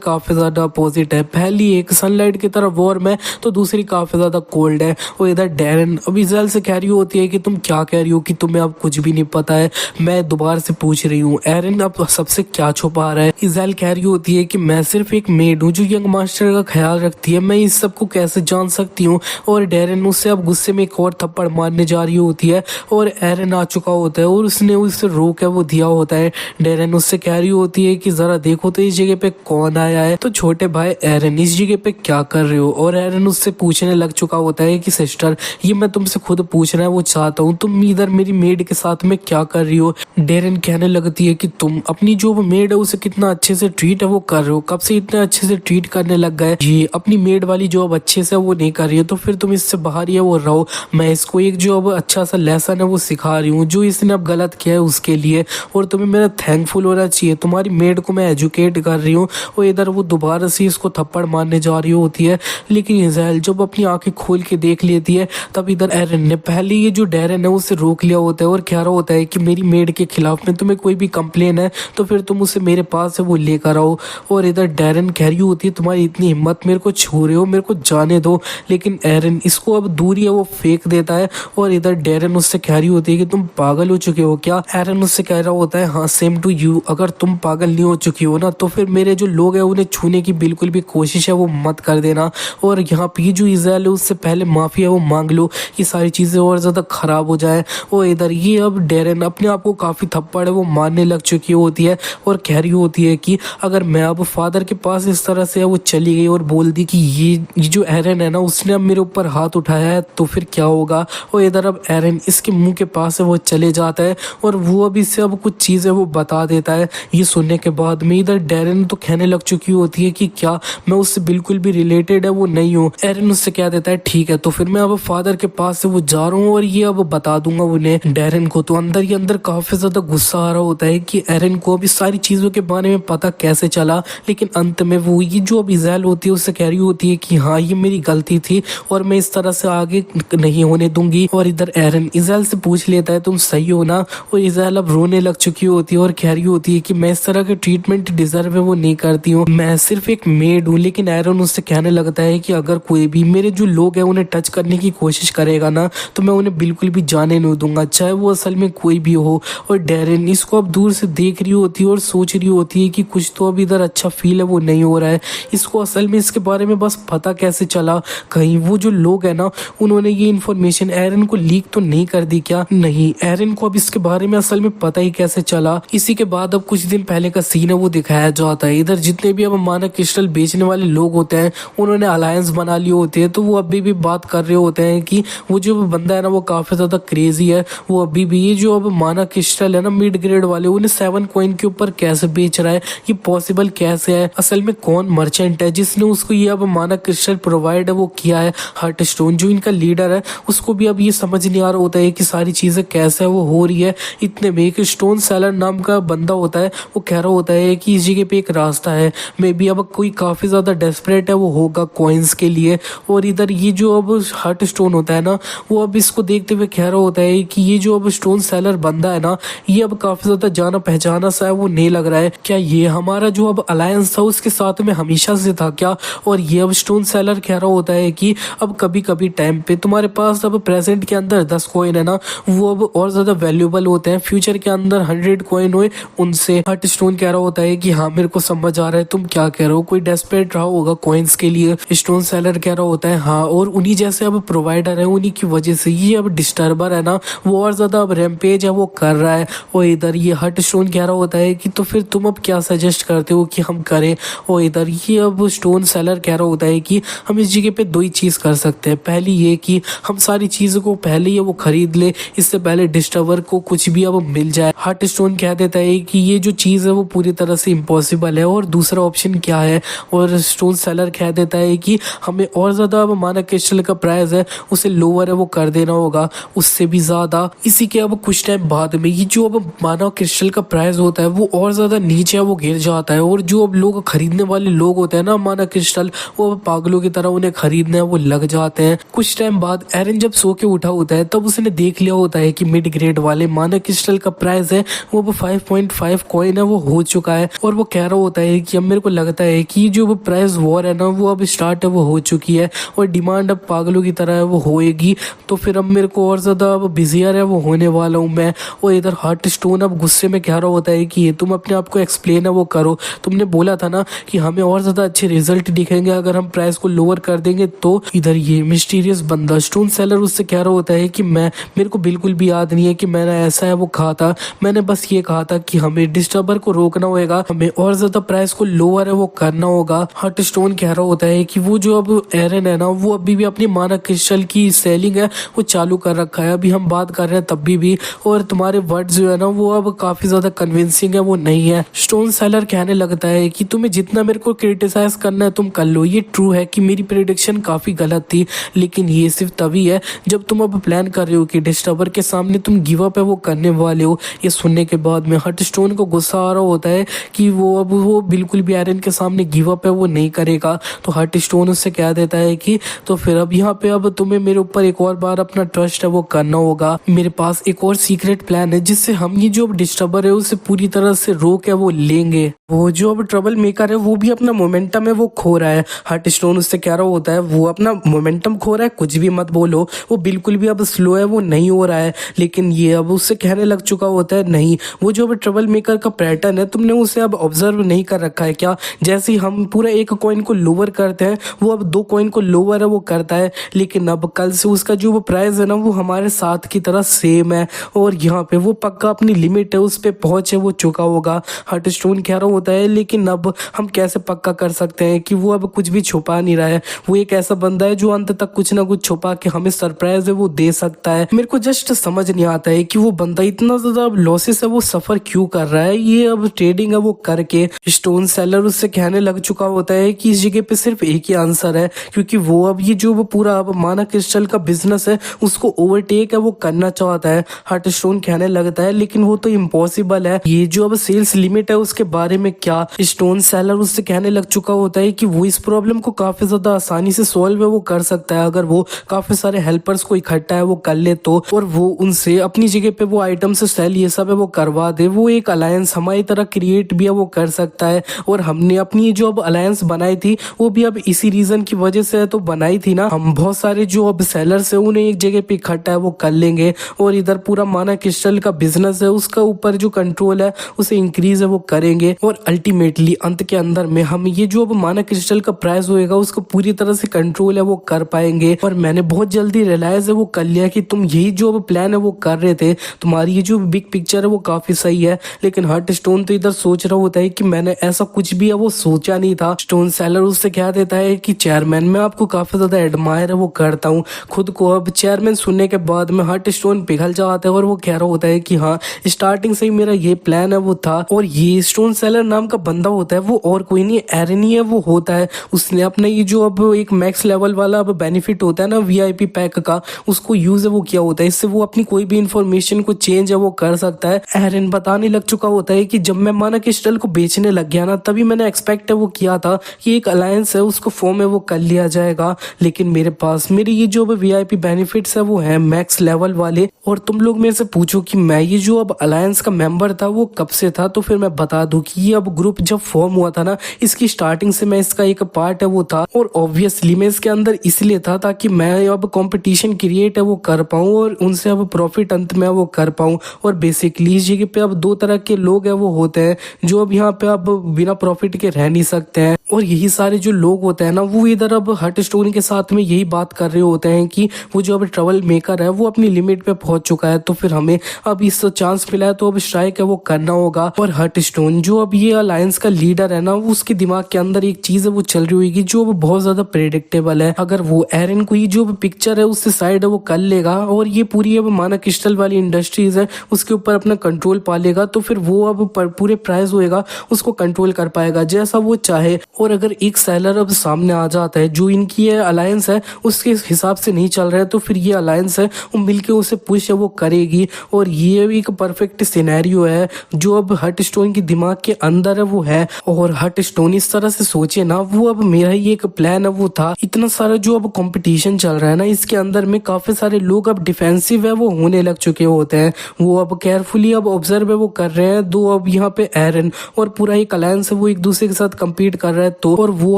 काफी ज्यादा अपोजिट है। पहली एक सनलाइट की तरफ वार्म है तो दूसरी काफी ज्यादा कोल्ड है। और इधर डेरेन अब इज़ेल से कह रही होती है कि तुम क्या कह रही हो कि तुम्हें अब कुछ भी नहीं पता है, मैं दोबारा से पूछ रही हूँ एरन अब सबसे क्या छुपा रहा है। इज़ाइल कह रही होती है कि मैं सिर्फ एक मेड हूँ जो यंग मास्टर का ख्याल रखती है, मैं इस सब को कैसे जान सकती हूँ। और डेरन उससे अब गुस्से में एक और थप्पड़ मारने जा रही होती है और एरन आ चुका होता है और उसने उससे रोक है वो दिया होता है। डेरन उससे कह रही होती है कि जरा देखो तो इस जगह पे कौन आया है। तो छोटे भाई एरन इस जगह पे क्या कर रहे हो। और एरन उससे पूछने लग चुका होता है कि सिस्टर ये मैं तुमसे खुद पूछना है वो चाहता हूँ, तुम इधर मेरी मेड के साथ में क्या कर रही हो। डेरन कहने लगती है कि तुम अपनी जो मेड है उसे कितना अच्छे से ट्रीट है वो कर रहे हो, कब से इतने अच्छे से ट्रीट करने लग गए। जी अपनी मेड वाली जॉब अच्छे से वो नहीं कर रही है तो फिर तुम इससे बाहर ही है वो रहो, मैं इसको एक जो अब अच्छा सा लेसन है वो सिखा रही हूँ जो इसने अब गलत किया है उसके लिए, और तुम्हें मेरा थैंकफुल होना चाहिए, तुम्हारी मेड को मैं एजुकेट कर रही हूँ। और इधर वो दोबारा से इसको थप्पड़ मारने जा रही होती है, लेकिन इज़ाइल जब अपनी आंखें खोल के देख लेती है तब इधर एरन ने पहले ये जो डेरन है उसे रोक लिया होता है और कह रहा होता है कि मेरी मेड के खिलाफ में तुम्हें कोई भी कंप्लेन है तो फिर तुम उसे मेरे पास है वो लेकर आओ। और इधर डेरन कह रही होती है तुम्हारी इतनी हिम्मत, मेरे को छू रहे हो, मेरे को जाने दो। लेकिन एरन इसको अब दूरी है वो फेंक देता है और इधर डेरन उससे कह रही होती है कि तुम पागल हो चुके हो क्या। एरन उससे कह रहा होता है हाँ सेम टू यू, अगर तुम पागल नहीं हो चुकी हो ना तो फिर मेरे जो लोग हैं उन्हें छूने की बिल्कुल भी कोशिश है वो मत कर देना। और यहाँ पे जो इज़ाइल है उससे पहले माफी है वो मांग लो, ये सारी चीजें और ज्यादा खराब हो जाए। और इधर ये अब डेरन अपने आप को काफी थप्पड़ है वो मारने लग चुकी होती है और कह रही होती है कि अगर मैं अब फादर के पास इस तरह से वो चली गई और बोल दी कि ये जो एरन है ना उसने अब मेरे ऊपर हाथ उठाया है तो फिर क्या होगा। और इधर अब एरन इसके मुंह के पास है वो चले जाता है और वो अब इससे अब कुछ चीजें वो बता देता है। ये सुनने के बाद में इधर डेरन तो कहने लग चुकी होती है कि क्या मैं उससे बिल्कुल भी रिलेटेड है वो नहीं हूँ। एरन उससे कह देता है ठीक है तो फिर मैं अब फादर के पास से वो जा रहा हूँ और ये अब बता दूंगा उन्हें। डेरन को तो अंदर ही अंदर काफी ज्यादा गुस्सा आ रहा होता है कि एरन को अब इस सारी चीजों के बारे में पता कैसे चला, लेकिन अंत में वो ये जो अब इज़ाइल होती है उससे कह रही होती है कि हाँ ये मेरी गलती थी और मैं इस तरह से आगे नहीं होने दूंगी। और इधर एरन इज़ाइल से पूछ लेता है तुम सही हो ना। और इज़ाइल अब रोने लग चुकी होती है और कह रही होती है कि मैं इस तरह के ट्रीटमेंट डिजर्व है वो नहीं करती हूँ, मैं सिर्फ एक मेड हूँ। लेकिन एरन उससे कहने लगता है कि अगर कोई भी मेरे जो लोग हैं उन्हें टच करने की कोशिश करेगा ना तो मैं उन्हें बिल्कुल भी जाने नहीं दूंगा, चाहे वो असल में कोई भी हो। और डेरन इसको अब दूर से देख रही होती है और सोच रही होती है कि कुछ तो अब इधर अच्छा फील है वो नहीं हो रहा है, इसको असल में इसके बारे में बस पता कैसे चला, कहीं वो जो लोग हैं ना उन्होंने ये इन्फॉर्मेशन एरन को लीक तो नहीं कर दी क्या। नहीं, एरन को अब इसके बारे में असल में पता ही कैसे चला। इसी के बाद अब कुछ दिन पहले का सीन है वो दिखाया जाता है। इधर जितने भी अब मानक क्रिस्टल बेचने वाले लोग होते हैं उन्होंने अलायंस बना लिए होते हैं, तो वो अभी भी बात कर रहे होते हैं कि वो जो बंदा है ना वो काफी ज्यादा क्रेजी है, वो अभी भी ये जो अब मानक क्रिस्टल है ना मिड ग्रेड वाले उन्हें 7 कॉइन के ऊपर कैसे बेच रहा है, ये पॉसिबल कैसे है, असल में कौन मर्चेंट है जिसने उसको ये अब मानक क्रिस्टल प्रोवाइड है वो किया है। हर्ट स्टोन जो इनका लीडर है उसको भी अब ये समझ नहीं आ रहा होता है कि सारी चीजें कैसे वो हो रही है। इतने में एक स्टोन सेलर नाम का बंदा होता है, वो कह रहा होता है कि इस जगह पे एक रास्ता है, मे बी अब कोई काफी ज्यादा डेस्परेट है वो होगा कॉइन्स के लिए। और इधर ये जो अब हर्ट स्टोन होता है ना वो अब इसको देखते हुए कह रहा होता है कि ये जो अब स्टोन सेलर बंदा है ना ये अब काफी ज्यादा जाना पहचाना सा है वो नहीं लग रहा है, क्या ये हमारा जो अब अलायंस था उसके साथ में हमेशा से था क्या। और ये अब स्टोन सेलर कह रहा होता है कि अब कभी कभी टाइम पे तुम्हारे पास अब प्रेजेंट के अंदर 10 कॉइन है ना वो अब और ज्यादा वैल्यूएबल होते हैं, फ्यूचर के अंदर 100 कॉइन हुए उनसे। हर्ट स्टोन कह रहा होता है कि हाँ मेरे को समझ आ रहा है तुम क्या कह रहे हो, कोई डेस्परेट रहा होगा कॉइन्स के लिए। स्टोन सेलर कह रहा होता है हाँ, और उन्हीं जैसे अब प्रोवाइडर है उन्हीं की वजह से ये अब डिस्टर्बर है ना वो और ज्यादा अब रैम्पेज है वो कर रहा है। और इधर ये हर्ट स्टोन कह रहा होता है कि तो फिर तुम अब क्या सजेस्ट करते हो कि हम करें। और इधर ये अब स्टोन सेलर कह रहा होता है कि हम इस जगह पे 2 ही चीज कर सकते हैं, पहली ये कि हम सारी चीजों को पहले ही वो खरीद ले, इससे पहले डिस्टर्बर को कुछ भी अब मिल जाए। हर्ट स्टोन कह देता है कि ये जो चीज है वो पूरी तरह से इम्पॉसिबल है, और दूसरा ऑप्शन क्या है। और स्टोन सेलर कह देता है कि हमें और ज्यादा अब मानक क्रिस्टल का प्राइस है उसे लोअर है वो कर देना होगा, उससे भी ज्यादा। इसी के अब कुछ टाइम बाद में ये जो अब मानव क्रिस्टल का प्राइस होता है वो और ज्यादा नीचे वो गिर जाता है, और जो अब लोग खरीदने वाले लोग होते हैं ना मानव क्रिस्टल वो अब पागलों की तरह उन्हें खरीदने वो लग जाते हैं। कुछ टाइम बाद एरन जब सो के उठा होता है तब उसने देख लिया होता है कि मिड ग्रेड वाले मानव क्रिस्टल का प्राइस है वो अब 5.5 कॉइन है वो हो चुका है। और वो कह रहा होता है कि अब मेरे को लगता है कि जो प्राइस वॉर है ना वो अब स्टार्ट है वो हो चुकी है, और डिमांड अब पागलों की तरह है वो होएगी। तो फिर अब मेरे को और ज्यादा अब बिजियर है वो होने वाला हूँ मैं। और इधर हार्ट स्टोन अब गुस्से में कह रहा होता है कि ये तुम अपने आप को एक्सप्लेन है वो करो, तुमने बोला था ना कि हमें और ज्यादा अच्छे रिजल्ट दिखेंगे अगर हम प्राइस को लोअर कर देंगे। तो इधर ये मिस्टीरियस बंदा स्टोन सेलर उससे कह रहा होता है कि मेरे को बिल्कुल भी याद नहीं है कि मैंने ऐसा है वो कहा था, मैंने बस ये कहा था कि हमें डिस्टर्बर को रोकना होगा, हमें और ज्यादा प्राइस को लोअर है वो करना होगा। हार्ट स्टोन कह रहा होता है कि वो जो अब एरन है ना वो अभी भी अपनी माना क्रिस्टल की सेलिंग है वो चालू कर रखा है, अभी हम बात कर रहे हैं तभी भी, और तुम्हारे वर्ड जो है ना वो अब काफी ज्यादा कन्विंसिंग है वो नहीं है। स्टोन सेलर कहने लगता है कि तुम्हें जितना मेरे को क्रिटिसाइज करना है तुम कर लो, ये ट्रू है कि मेरी प्रेडिक्शन काफी गलत थी, लेकिन ये सिर्फ तभी है जब तुम अब प्लान कर रहे हो कि डिस्टर्बर के सामने तुम गिव अप है वो करने वाले हो। ये सुनने के बाद में हार्ट स्टोन को गुस्सा आ रहा होता है कि वो बिल्कुल भी एरन के सामने गिव अप है वो नहीं करेगा। तो हार्ट स्टोन उससे कह देता है कि तो फिर अब यहाँ पे अब तुम्हें मेरे ऊपर एक और बार अपना ट्रस्ट है वो करना होगा, मेरे पास एक और सीक्रेट प्लान है जिससे हम ये जो अब डिस्टर्बर है उसे पूरी तरह से रोक है वो लेंगे। वो जो अब ट्रबल मेकर है वो भी अपना मोमेंटम है वो खो रहा है। हार्ट स्टोन उससे कह रहा होता है वो अपना मोमेंटम खो रहा है, कुछ भी मत बोलो, वो बिल्कुल भी अब स्लो है वो नहीं हो रहा है। लेकिन ये अब उससे कहने लग चुका होता है नहीं, वो जो अब ट्रबल मेकर का पैटर्न है तुमने उसे अब ऑब्जर्व नहीं कर रखा है क्या, जैसे ही हम पूरा एक कॉइन को लोअर करते हैं वो अब 2 कॉइन को लोअर है वो करता है, लेकिन अब कल से उसका जो वो प्राइस है ना वो हमारे साथ की तरह सेम है और यहाँ पे वो पक्का अपनी लिमिट है उस पे पहुंचे वो चुका होगा। हार्ट स्टोन कह रहा होता है लेकिन अब हम कैसे पक्का कर सकते हैं कि वो अब कुछ भी छुपा नहीं रहा है, वो एक ऐसा बंदा है जो अंत तक कुछ ना कुछ छुपा के हमें सरप्राइज है वो दे सकता है। मेरे को जस्ट समझ नहीं आता है कि वो बंदा इतना ज्यादा लॉसेस है वो सफर क्यों कर रहा है, ये अब ट्रेडिंग है वो करके। स्टोन सेलर उससे कहने लग चुका होता है कि इस जगह पे सिर्फ एक ही आंसर है, क्योंकि वो अब ये जो वो पूरा अब माना क्रिस्टल का बिजनेस है उसको ओवरटेक है वो करना चाहता है। हार्ट स्टोन कहने लगता है लेकिन वो तो इम्पॉसिबल है, ये जो अब सेल्स लिमिट है उसके बारे में क्या। स्टोन सेलर उससे कहने लग चुका होता है कि वो इस प्रॉब्लम को काफी ज्यादा आसानी से सॉल्व है वो कर सकता है अगर वो काफी सारे हेल्पर्स को इकट्ठा है वो कर ले तो, और वो उनसे अपनी जगह पे वो आइटम से सेल ये सब है वो करवा दे, वो एक अलायंस हमारी तरह क्रिएट भी है वो कर सकता है। और हमने अपनी जो अब अलायंस बनाई थी वो भी अब इसी रीजन की वजह से तो बनाई थी ना, हम बहुत सारे जो अब सेलर्स है उन्हें एक जगह पे इकट्ठा है वो कर लेंगे और इधर पूरा माना क्रिस्टल का बिजनेस है उसका ऊपर जो कंट्रोल है उसे इंक्रीज है वो करेंगे और अल्टीमेटली अंत के अंदर में हम ये जो अब माना क्रिस्टल का प्राइस होएगा उसको पूरी तरह से कंट्रोल है वो कर पाएंगे। और मैंने बहुत जल्दी रियलाइज है वो कर लिया कि तुम यही जो अब प्लान है वो कर रहे थे, तुम्हारी ये जो बिग पिक्चर है वो काफी सही है, लेकिन हार्ट स्टोन तो इधर सोच रहा होता है कि मैंने ऐसा कुछ भी है वो सोचा नहीं था। स्टोन सेलर उससे कह देता है कि चेयरमैन मैं आपको काफी ज्यादा एडमायर है वो करता हूँ खुद को। अब चेयरमैन सुनने के बाद में हार्ट स्टोन पिघल जाता है और वो कह रहा होता है कि हाँ स्टार्टिंग से ही मेरा ये प्लान है वो था, और ये स्टोन सेलर नाम का बंदा होता है वो और कोई नहीं एरन ही है वो होता है, उसने अपना ये जो अब एक मैक्स लेवल वाला अब बेनिफिट होता है ना वीआईपी पैक का उसको यूज है वो किया होता है, इससे वो अपनी कोई भी इंफॉर्मेशन को चेंज है वो कर सकता है। एरन बताने लग चुका होता है कि जब मैं माना क्रिस्टल को बेचने लग गया ना तभी मैंने एक्सपेक्ट है वो किया था कि एक अलायंस है उसको फॉर्म है वो कर लिया जाएगा, लेकिन मेरे पास मेरी ये जो अब वीआईपी बेनिफिट्स है वो है मैक्स लेवल वाले, और तुम लोग मेरे से पूछो कि मैं ये जो अब अलायंस का मेंबर था वो कब से था, तो फिर मैं बता दूं कि ये अब ग्रुप जब फॉर्म हुआ था ना इसकी स्टार्टिंग से मैं इसका एक पार्ट है वो था, और ऑब्वियसली मैं इसके अंदर इसलिए था ताकि मैं अब कंपटीशन क्रिएट है वो कर पाऊं और उनसे अब प्रॉफिट अंत में वो कर पाऊं। और बेसिकली इस जगह पे अब 2 तरह के लोग है वो होते हैं जो अब यहाँ पे अब बिना प्रॉफिट के रह नहीं सकते हैं, और यही सारे जो लोग होते हैं ना वो इधर अब हार्ट स्टोन के साथ में यही बात कर रहे होते हैं कि वो जो अब ट्रबल मेकर है वो अपनी लिमिट पे पहुंच चुका है, तो फिर हमें अब इस चांस मिला है तो अब स्ट्राइक है वो करना होगा। और हार्ट स्टोन जो अब ये अलायंस का लीडर है ना उसके दिमाग के अंदर एक चीज है वो चल रही होगी जो अब बहुत ज्यादा प्रेडिक्टेबल है, अगर वो एरन को ये जो पिक्चर है उससे साइड है वो कर लेगा और ये पूरी अब माना क्रिस्टल वाली इंडस्ट्रीज है उसके ऊपर अपना कंट्रोल पा लेगा, तो फिर वो अब पूरे प्राइस होएगा उसको कंट्रोल कर पाएगा जैसा वो चाहे। और अगर एक सेलर अब सामने आ जाता है जो इनकी ये अलायंस है उसके हिसाब से नहीं चल रहा है तो फिर ये अलायंस है वो मिलके उसे पुश है वो करेगी, और ये भी एक परफेक्ट सिनेरियो है जो अब हार्ट स्टोन के दिमाग के अंदर है वो है। और हार्ट स्टोन इस तरह से सोचे ना वो अब मेरा ही एक प्लान है वो था, इतना सारा जो अब कंपटीशन चल रहा है ना इसके अंदर में काफी सारे लोग अब डिफेंसिव है वो होने लग चुके होते हैं, वो अब केयरफुली अब ऑब्जर्व है वो कर रहे हैं। दो अब यहाँ पे एरन और पूरा एक अलायंस है वो एक दूसरे के साथ कम्पीट कर रहा है, तो और वो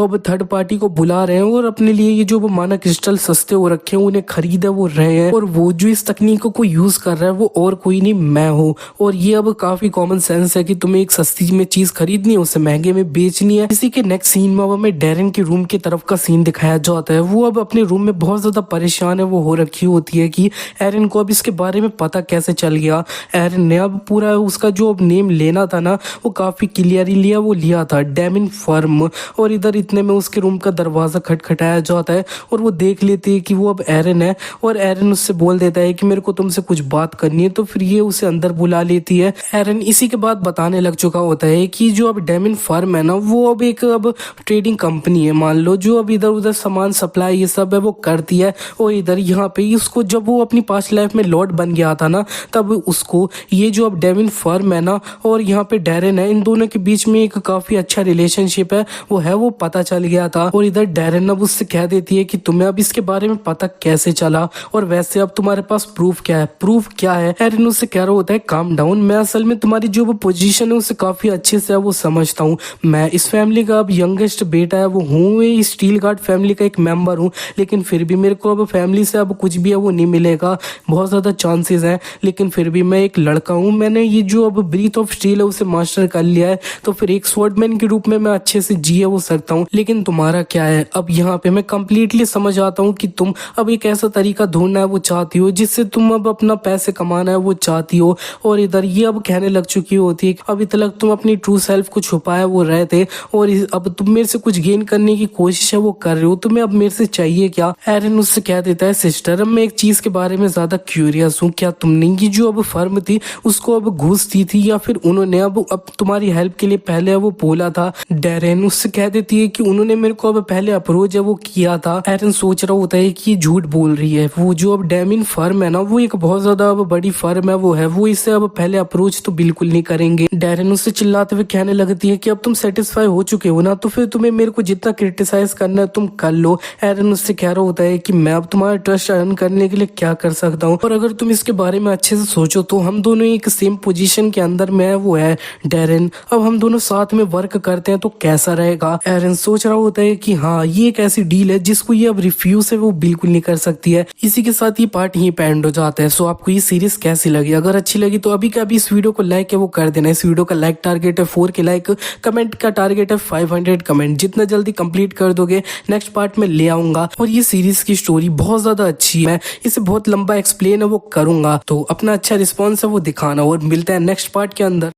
अब थर्ड पार्टी को बुला रहे हैं और अपने लिए ये जो माना क्रिस्टल सस्ते हो रखे हैं उन्हें खरीदे वो रहे हैं, और वो जो इस तकनीक को यूज कर रहा है वो और कोई नहीं मैं हूँ। और ये अब काफी कॉमन सेंस है कि तुम्हें एक सस्ती में चीज खरीदनी है उसे महंगे में बेचनी है। इसी के नेक्स्ट सीन में अब हमें डैरेन के रूम की तरफ का सीन दिखाया जाता है। वो अब अपने रूम में बहुत ज्यादा परेशान है, वो हो रखी होती है कि एरन को अब इसके बारे में पता कैसे चल गया। एरन ने अब पूरा उसका जो अब नेम लेना था ना वो काफी क्लियरली लिया, वो लिया था डेमिन फर्म। और इधर इतने में उसके रूम का दरवाजा खटखटाया जाता है और वो देख लेती है कि वो अब एरन है, और एरन उससे बोल देता है कि मेरे को तुमसे कुछ बात करनी है। तो फिर ये उसे अंदर बुला लेती है। एरन इसी के बाद बताने लग चुका होता है कि जो अब डेमिन फर्म है ना वो अब एक अब ट्रेडिंग कंपनी है, मान लो, जो अब इधर उधर सामान सप्लाई ये सब है वो करती है। और इधर यहाँ पे उसको जब वो अपनी पास्ट लाइफ में लॉर्ड बन गया था ना, तब उसको ये जो अब डेविन फर्म है ना और यहाँ पे डैरेन है, इन दोनों के बीच में एक काफी अच्छा रिलेशनशिप है वो पता चल गया था। और इधर डैरेन अब उससे कह देती है कि तुम्हें अब इसके बारे में पता कैसे चला, और वैसे अब तुम्हारे पास प्रूफ क्या है? प्रूफ क्या है? एरन उससे कह रहा होता है काम डाउन, मैं असल में तुम्हारी जो पोजीशन है उसे काफी अच्छे से वो समझता हूँ। मैं इस फैमिली का अब यंगेस्ट बेटा है वो हूँ, स्टील गार्ड फैमिली का एक मेंबर हूँ, लेकिन फिर भी मेरे को अब फैमिली से अब कुछ भी है वो नहीं मिलेगा, बहुत ज्यादा चांसेस हैं। लेकिन फिर भी मैं एक लड़का हूँ, मैंने ये जो अब ब्रीथ ऑफ स्टील है उसे मास्टर कर लिया है, तो फिर एक स्वॉर्डमैन के रूप में मैं अच्छे से जिए वो सकता हूँ। लेकिन तुम्हारा क्या है? अब यहाँ पे मैं कंप्लीटली समझ आता हूँ कि तुम अब एक ऐसा तरीका ढूंढना है वो चाहती हो जिससे तुम अब अपना पैसे कमाना है वो चाहती हो। और इधर ये अब कहने लग चुकी होती है अभी तक तुम अपनी ट्रू सेल्फ को छुपाया वो रहे थे, और अब तुम मेरे से कुछ गेन करने की कोशिश है वो कर रहे हो, तुम्हें अब मेरे से चाहिए क्या? एरन उससे कह देता है सिस्टर अब मैं एक चीज के बारे में ज्यादा क्यूरियस हूँ, क्या तुमने ये जो अब फर्म थी उसको अब घूस दी थी या फिर उन्होंने अब तुम्हारी हेल्प के लिए पहले वो बोला था? डैरेन उससे कह देती है कि उन्होंने मेरे को अब पहले अप्रोच है वो किया था। एरन सोच रहा होता है कि ये झूठ बोल रही है, वो जो अब डेमिन फर्म है ना वो एक बहुत ज्यादा अब बड़ी फर्म है वो इससे अब पहले अप्रोच तो बिल्कुल नहीं करेंगे। डैरेन उससे चिल्लाते हुए कहने लगती है कि अब तुम सेटिस्फाई हो चुके हो ना, तो फिर तुम्हें मेरे को जितना क्रिटिसाइज करना है तुम कर लो। एरन उससे कह रहा होता है कि मैं अब तुम्हारा ट्रस्ट अर्न करने के लिए क्या कर सकता हूँ, और अगर तुम इसके बारे में अच्छे से सोचो तो हम दोनों एक सेम पोजीशन के अंदर में है वो है डैरेन, अब हम दोनों साथ में वर्क करते हैं तो कैसा रहेगा? एरन सोच रहा होता है कि हाँ ये एक ऐसी डील है जिसको ये अब रिफ्यूज है वो बिल्कुल नहीं कर सकती है। इसी के साथ ये पार्ट यहीं पे एंड हो जाता है। सो आपको ये सीरीज कैसी लगी? अगर अच्छी लगी तो अभी के अभी इस वीडियो को लाइक है वो कर देना। इस वीडियो का लाइक टारगेट है 4 के लाइक, कमेंट का टारगेट है 500 कमेंट, जितना जल्दी कंप्लीट कर दोगे नेक्स्ट पार्ट में ले आऊंगा। और ये सीरीज की स्टोरी बहुत ज्यादा अच्छी है, इसे बहुत लंबा एक्सप्लेन है वो करूंगा, तो अपना अच्छा रिस्पॉन्स है वो दिखाना, और मिलता है नेक्स्ट पार्ट के अंदर।